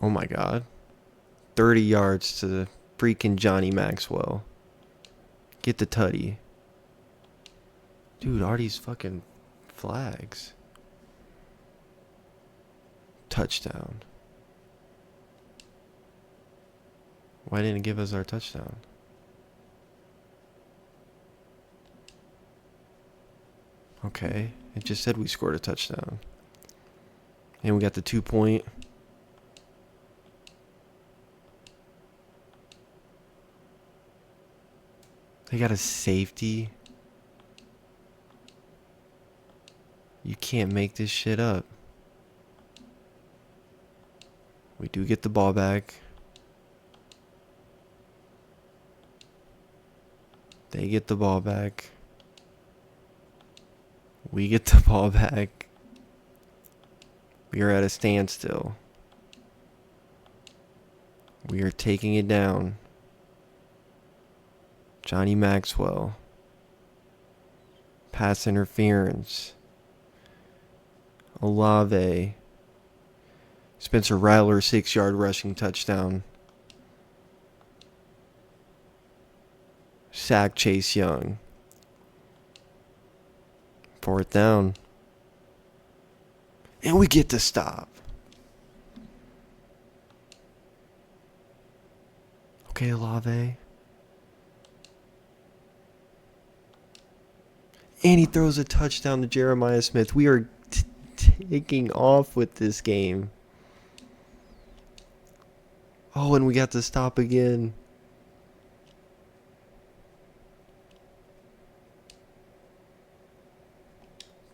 Oh my God. 30 yards to the freaking Johnny Maxwell. Get the tutty. Dude, are these fucking flags? Touchdown. Why didn't it give us our touchdown? Okay. It just said we scored a touchdown. And we got the 2-point. They got a safety. You can't make this shit up. We do get the ball back. They get the ball back. We get the ball back. We are at a standstill. We are taking it down. Johnny Maxwell. Pass interference. Olave. Spencer Rattler, 6-yard rushing touchdown. Sack Chase Young. 4th down. And we get the stop. Okay, Olave. And he throws a touchdown to Jeremiah Smith. We are taking off with this game. Oh, and we got to stop again.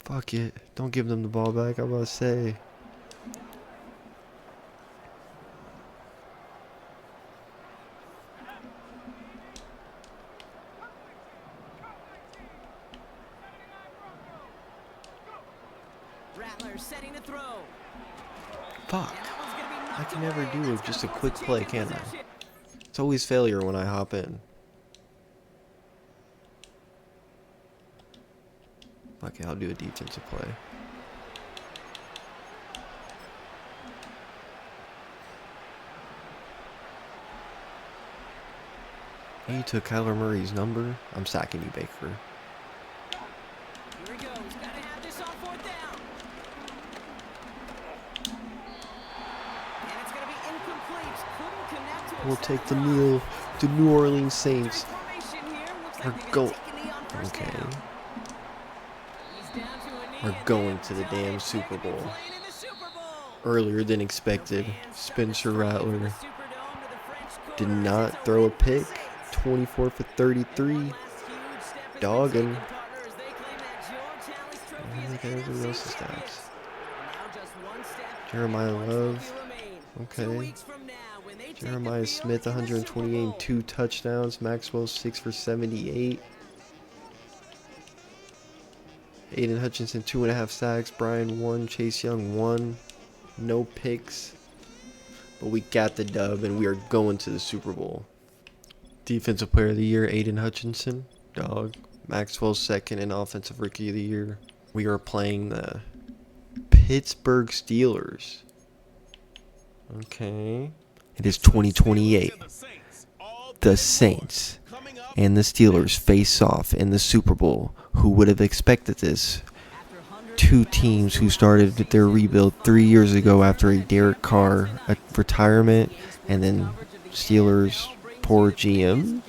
Fuck it. Don't give them the ball back, I'm about to say. Rattler setting to throw. Fuck. And that one's gonna be I knocked can never away. do That's just a gonna quick force play, change of can I? possession. It's always failure when I hop in. Okay, I'll do a defensive play. Hey, you took Kyler Murray's number. I'm sacking you, Baker. Here he goes. Gotta have this on fourth down. And it's gonna be incomplete. Couldn't connect to it. We'll take the meal. The New Orleans Saints Formation here. Looks are like they're go. gonna take a knee on first Okay, down. He's down to a knee we're and going they're to the done. damn They're Super gonna be Bowl. playing in the Super Bowl. Earlier than expected. Fans Spencer starting to stream from Rattler the Superdome to the French did Quarter. not It's a throw a win for the pick. Saints. 24 for 33. One last huge step has been Dogging. taken, partner, as they claim that George Haley's trophy as Look at everybody NFC else's champions. stats. And now just one step Jeremiah and one Love. trophy remains. 2 Okay. weeks from now, when they take the Jeremiah field Smith, in the 128 Super and Bowl. 2 touchdowns. Maxwell, 6 for 78. Aiden Hutchinson, 2.5 sacks. Brian, 1. Chase Young, 1. No picks. But we got the dub, and we are going to the Super Bowl. Defensive Player of the Year, Aiden Hutchinson. Dog. Maxwell's second in Offensive Rookie of the Year. We are playing the Pittsburgh Steelers. Okay. It is 2028. The Saints and the Steelers face off in the Super Bowl. Who would have expected this? Two teams who started their rebuild 3 years ago after a Derek Carr retirement, and then Steelers, poor GM.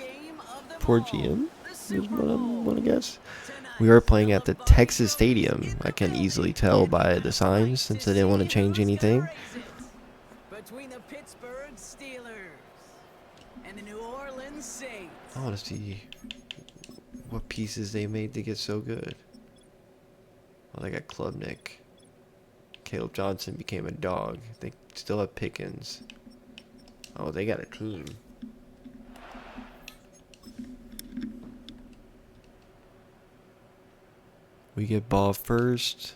Poor GM is what I want to guess. We are playing at the Texas Stadium. I can easily tell by the signs since they didn't want to change anything. Between the Pittsburgh Steelers and the New Orleans Saints. I want to see what pieces they made to get so good. Oh, they got Klubnik. Caleb Johnson became a dog. They still have Pickens. Oh, they got a team. We get ball first.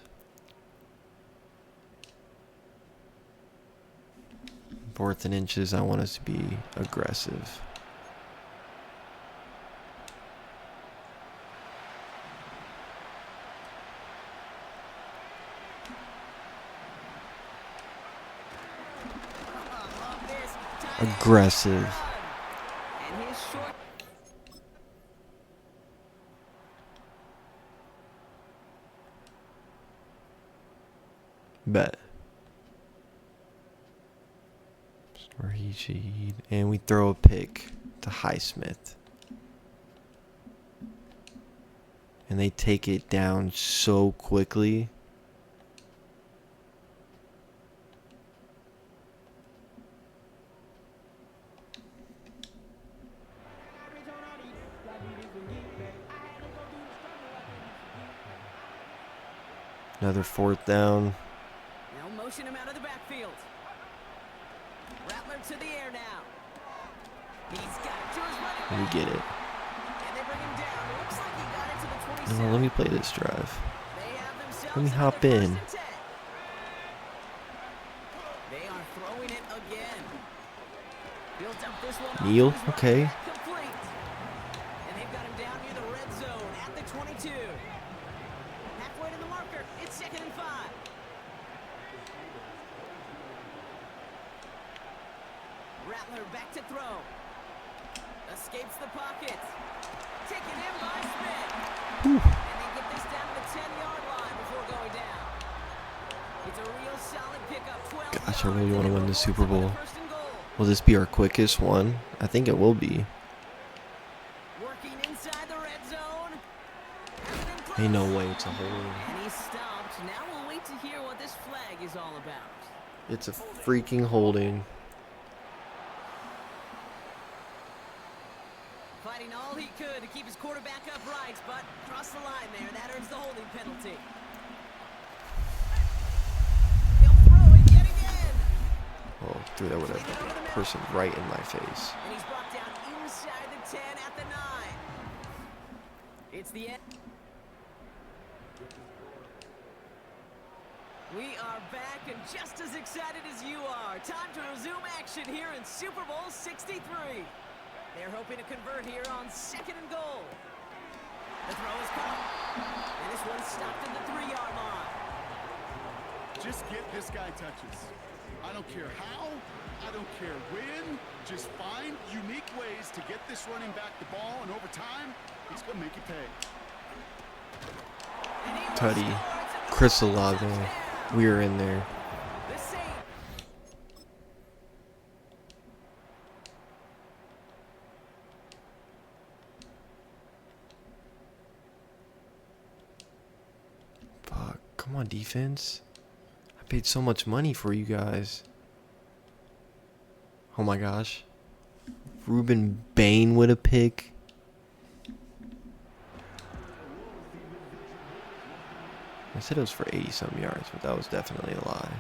4th and inches. I want us to be aggressive. Aggressive. And his short Bet. Storheed. And we throw a pick to Highsmith. And they take it down so quickly. Another 4th down. now motion him out of the backfield. Rattler to the air now. He's got it to his running And we back. get it. And they bring him down. It looks like he got it to the 27. No, let me play this drive. They have themselves Let me another hop in. 1st and 10. They are throwing it again. Built up this one. Neal, up to his okay. running back, complete. And they've got him down near the red zone at the 22. Halfway to the marker. It's 2nd and 5. Rattler back to throw. Escapes the pocket. Taken in by Smith. And they get this down to the 10-yard line before going down. It's a real solid pickup. 12 Gosh, I really want to win the Super Bowl. 1st and goal. Will this be our quickest one? I think it will be. Working inside the red zone. Ain't no way it's a hole. And he's stopped Now we'll wait to hear what this flag is all about. It's a freaking holding. Fighting all he could to keep his quarterback upright, but cross the line there. That earns the holding penalty. He'll throw it yet again. Oh, dude, that would have been a person right in my face. And he's brought down inside the 10 at the 9. It's the end. We are back and just as excited as you are. Time to resume action here in Super Bowl 63. They're hoping to convert here on 2nd and goal. The throw is caught. And this one's stopped at the 3-yard line. Just get this guy touches. I don't care how, I don't care when. Just find unique ways to get this running back the ball, and over time, he's going to make you pay. Tutty. Chris Olave. We were in there. The same. Fuck. Come on, defense. I paid so much money for you guys. Oh my gosh. Ruben Bain with a pick. I said it was for 80-some yards, but that was definitely a lie.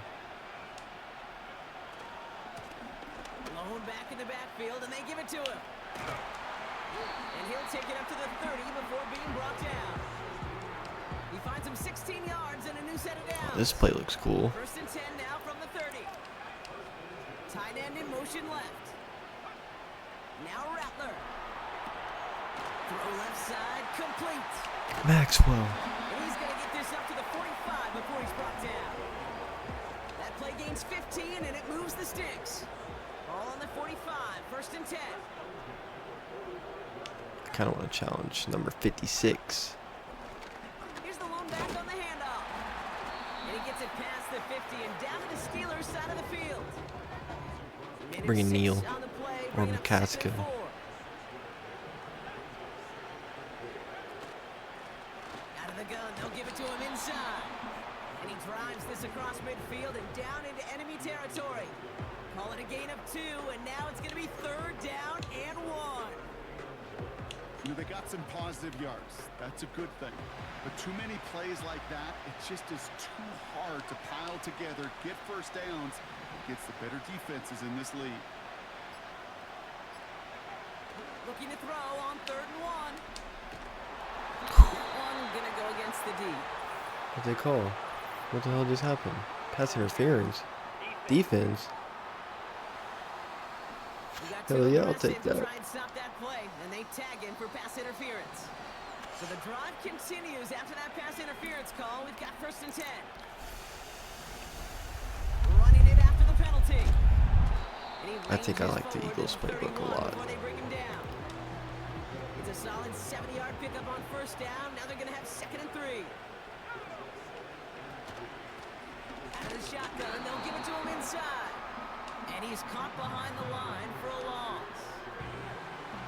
Blown back in the backfield, and they give it to him. And he'll take it up to the 30 before being brought down. He finds him 16 yards and a new set of downs. This play looks cool. 1st and 10 now from the 30. Tight end in motion left. Now Rattler. Throw left side, complete. Maxwell. And he's going to get this up to the 45 before he's brought down. That play gains 15, and it moves the sticks. All on the 45, 1st and 10. I kind of want to challenge number 56. Here's the lone back on the handoff. And he gets it past the 50 and down to the Steelers' side of the field. Bringing Neal On the play, or bringing up 2nd McCaskill. and 4. Out of the gun, they'll give it to him inside. And he drives this across midfield and down into enemy territory. Call it a gain of 2, and now it's going to be 3rd down and 1. You know, they got some positive yards. That's a good thing. But too many plays like that, it just is too hard to pile together, get first downs against the better defenses in this league. Looking to throw on 3rd and 1. That one going to go against the D. What'd they call? What the hell just happened? Pass interference. Defense. We got Hell two yeah, I'll aggressive take to that. try and stop that play, and they tag him for pass interference. So the drive continues after that pass interference call. We've got 1st and 10. Running it after the penalty. And he I think I ranges like the forward Eagles to the playbook a 31 lot. before they bring him down. It's a solid 70-yard pickup on 1st down. Now they're going to have 2nd and 3. Out of the shotgun, they'll give it to him inside. And he's caught behind the line for a loss.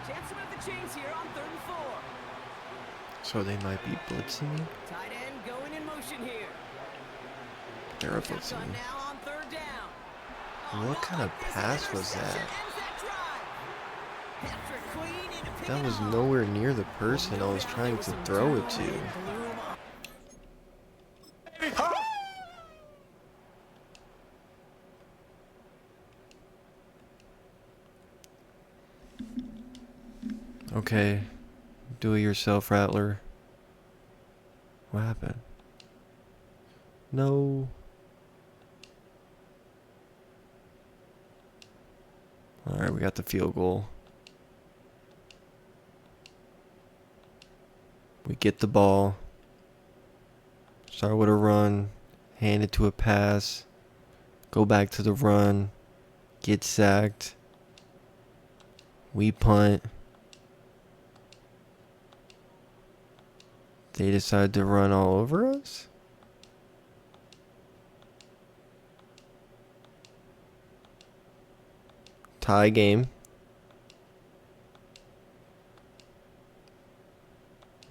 Chance to move the chains here on 3rd and 4. So they might be blitzing me? Tight end going in motion here. They're blitzing Shotgun me. now on 3rd down. What kind of pass was that? That was nowhere near the person I was trying to throw it to. Okay. Do it yourself, Rattler. What happened? No. Alright, we got the field goal. We get the ball. Start with a run. Hand it to a pass. Go back to the run. Get sacked. We punt. They decide to run all over us? Tie game.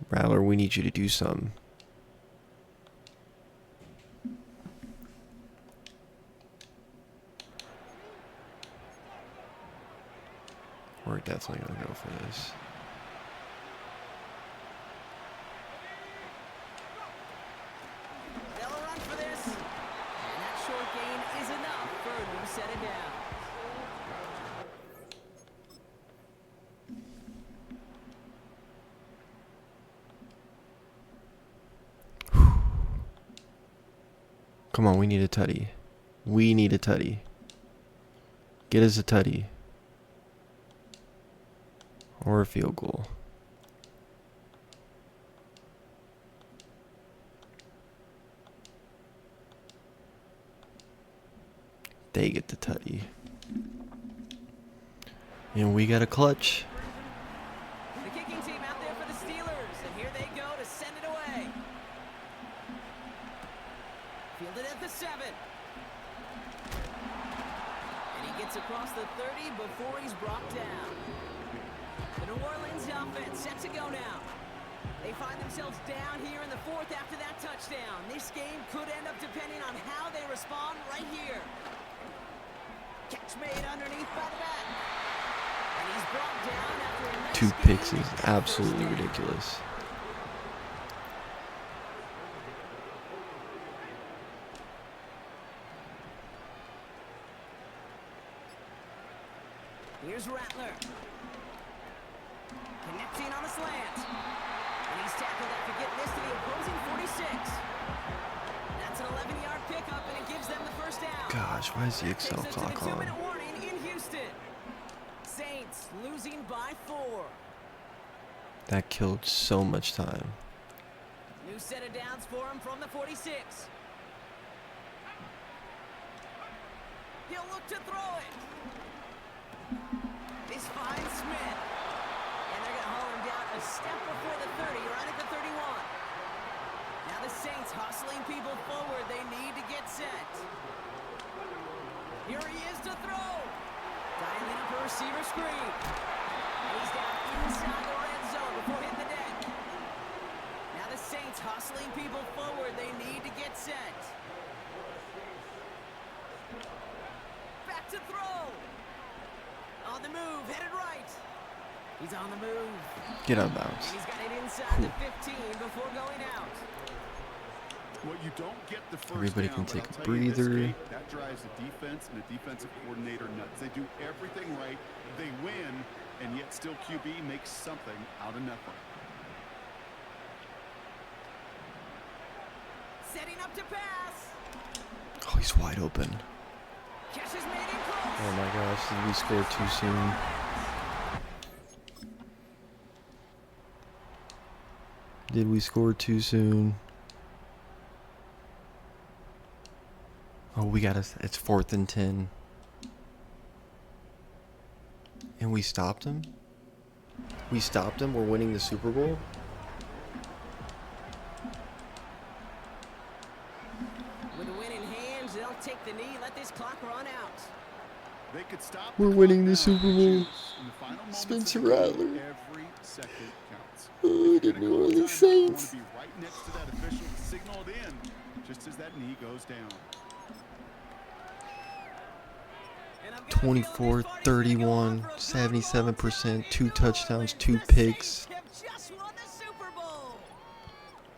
Rattler, we need you to do something. definitely going to go for this. They'll run for this. And that short gain is enough for a new set of downs. Come on, we need a tutty. We need a tutty. Get us a tutty. Or a field goal. They get the tutty. And we got a clutch. The kicking team out there for the Steelers, and here they go to send it away. Fielded at the 7. And he gets across the 30 before he's brought down. The New Orleans offense set to go now. They find themselves down here in the 4th after that touchdown. This game could end up depending on how they respond right here. Catch made underneath by the back. And he's brought down after a nice 2 gain picks is and a absolutely first down. ridiculous. Here's Rattler. Connecting on a slant. And he's tackled after getting this to the opposing 46. That's an 11-yard pickup, and it gives them the first down. Gosh, why is the That takes Excel us to the clock on? 2-minute warning in Houston. Saints losing by 4. That killed so much time. New set of downs for him from the 46. He'll look to throw it. This finds Smith. And they're going to haul him down a step before the 30, right at the 31. Now the Saints hustling people forward. They need to get set. Here he is to throw. Dialing up a receiver screen. And he's down inside the red zone before hitting the deck. Now the Saints hustling people forward. They need to get set. Back to throw. On the move, headed right. He's on the move. Get out of bounds. And he's got it inside the 15 before going out. Well, you don't get the first Everybody down, can but take I'll a tell you this, breather. Kate, that drives the defense and the defensive coordinator nuts. They do everything right. They win, and yet still QB makes something out of nothing. Setting up to pass. Oh, he's wide open. Catch is made in close. Oh my gosh, did we score too soon? Did we score too soon? Oh, we got us. It's 4th and 10. And we stopped him? We stopped him? We're winning the Super Bowl? With the win in hands, they'll take the knee, let this clock run out. They could stop. We're the winning clock the now. Super Bowl. In the final moments of the Spencer game, Rattler. Every second counts. Oh, the Gonna New call a Orleans timeout. You Saints. want to be right next to that official to signal it in, just as that knee goes down. And I've got a feeling this 24, party's gonna go on 31, for a good 77%, long 2 time. touchdowns, 2 The picks, Saints have just won the Super Bowl.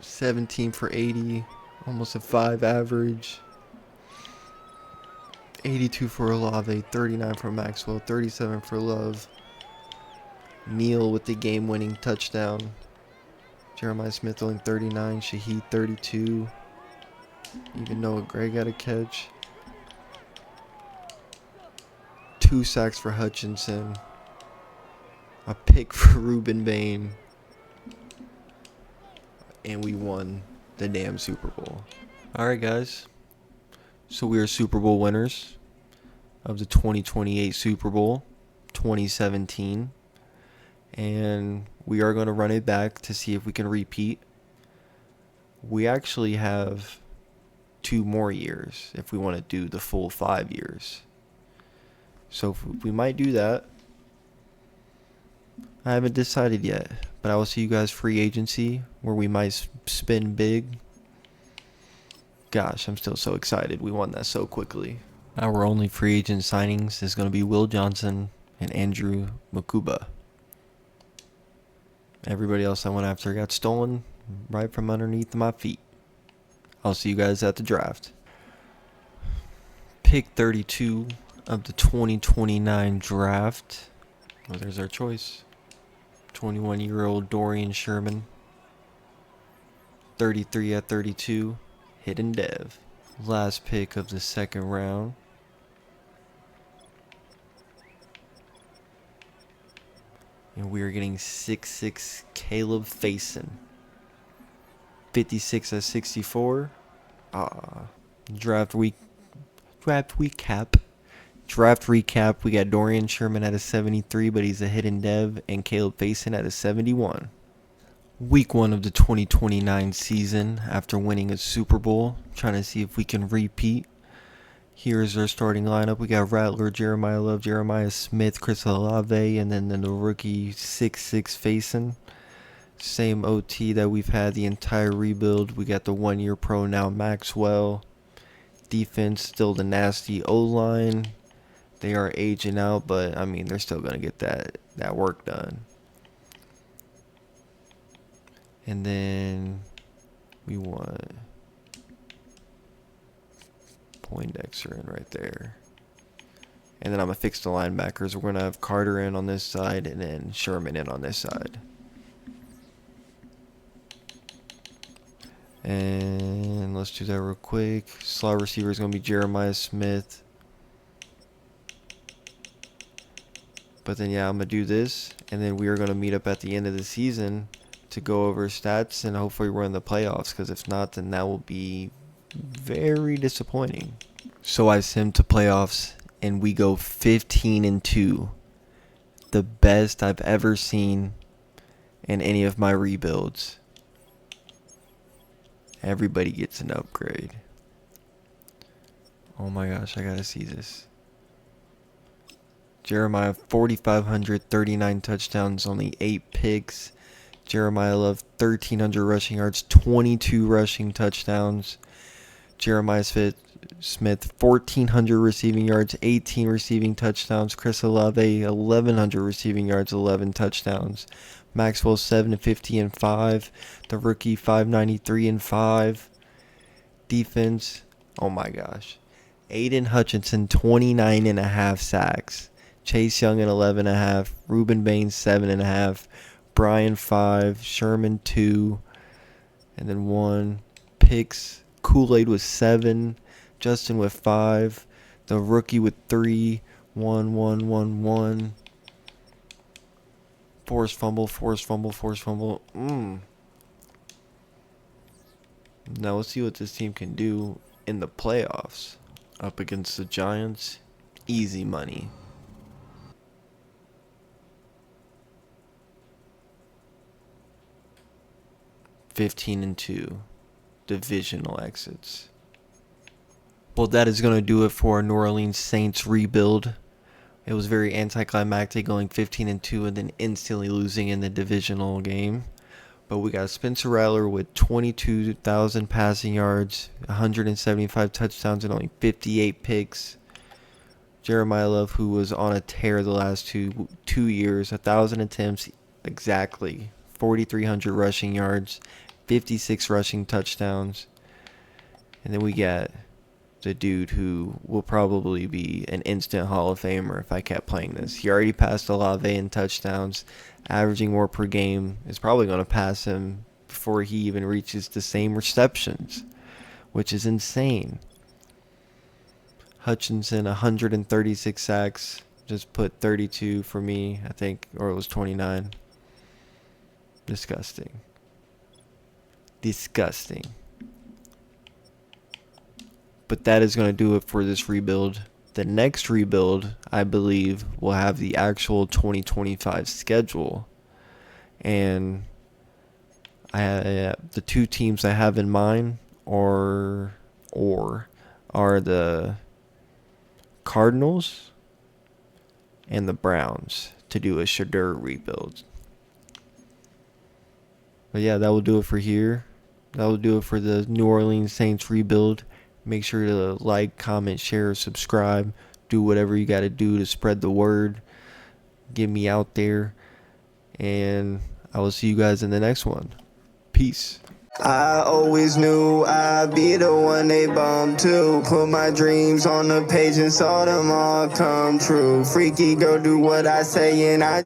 17 for 80, almost a 5 average. 82 for Olave, 39 for Maxwell, 37 for Love. Neal with the game-winning touchdown. Jeremiah Smith only 39, Shaheed 32. Even Noah Gray got a catch. 2 sacks for Hutchinson. A pick for Reuben Bain. And we won the damn Super Bowl. Alright guys. So we are Super Bowl winners of the 2028 Super Bowl 2017. And we are going to run it back to see if we can repeat. We actually have 2 more years if we want to do the full 5 years. So we might do that. I haven't decided yet, but I will see you guys free agency where we might spin big. Gosh, I'm still so excited. We won that so quickly. Our only free agent signings is going to be Will Johnson and Andrew Makuba. Everybody else I went after got stolen right from underneath my feet. I'll see you guys at the draft. Pick 32 of the 2029 draft. Well, there's our choice. 21-year-old Dorian Sherman. 33 at 32, Hidden Dev. Last pick of the second round. And we are getting 6'6" Caleb Faison. 56 at 64. Draft recap. We got Dorian Sherman at a 73, but he's a hidden dev, and Caleb Faison at a 71. Week 1 of the 2029 season after winning a Super Bowl. Trying to see if we can repeat. Here's our starting lineup. We got Rattler, Jeremiah Love, Jeremiah Smith, Chris Olave, and then the rookie 6'6" Faison. Same OT that we've had the entire rebuild. We got the 1-year pro now, Maxwell. Defense, still the nasty O-line. They are aging out, but, I mean, they're still going to get that work done. And then we want Poindexter in right there. And then I'm going to fix the linebackers. We're going to have Carter in on this side and then Sherman in on this side. And let's do that real quick. Slot receiver is going to be Jeremiah Smith. But then, yeah, I'm going to do this. And then we are going to meet up at the end of the season to go over stats and hopefully we're in the playoffs. Because if not, then that will be very disappointing. So I sim to playoffs and we go 15-2. The best I've ever seen in any of my rebuilds. Everybody gets an upgrade. Oh my gosh, I gotta see this. Jeremiah, 4,539 touchdowns, only 8 picks. Jeremiah Love, 1,300 rushing yards, 22 rushing touchdowns. Jeremiah Smith, 1,400 receiving yards, 18 receiving touchdowns. Chris Olave, 1,100 receiving yards, 11 touchdowns. Maxwell, 750 and 5. The rookie, 593 and 5. Defense, oh my gosh. Aiden Hutchinson, 29.5 sacks. Chase Young at 11.5. Ruben Baines, 7.5. Brian, 5. Sherman, 2. And then 1. Picks. Kool-Aid with 7. Justin with 5. The rookie with 3. 1, 1, 1, 1. Forced fumble. Now let's see what this team can do in the playoffs. Up against the Giants. Easy money. (15-2). Divisional exits. Well, that is going to do it for our New Orleans Saints rebuild. It was very anticlimactic going 15-2 and then instantly losing in the divisional game. But we got Spencer Rattler with 22,000 passing yards, 175 touchdowns, and only 58 picks. Jeremiah Love, who was on a tear the last two years, 1,000 attempts exactly, 4,300 rushing yards, 56 rushing touchdowns. And then we got the dude who will probably be an instant Hall of Famer if I kept playing this. He already passed Olave in touchdowns, averaging more per game. Is probably going to pass him before he even reaches the same receptions, which is insane. Hutchinson, 136 sacks. Just put 32 for me, I think, or it was 29. Disgusting. But that is going to do it for this rebuild. The next rebuild, I believe, will have the actual 2025 schedule. And the two teams I have in mind are the Cardinals and the Browns to do a Shadur rebuild. But yeah, that will do it for here. That will do it for the New Orleans Saints rebuild. Make sure to like, comment, share, subscribe. Do whatever you got to do to spread the word. Get me out there. And I will see you guys in the next one. Peace. I always knew I'd be the one they bump to. Put my dreams on the page and saw them all come true. Freaky girl, do what I say and I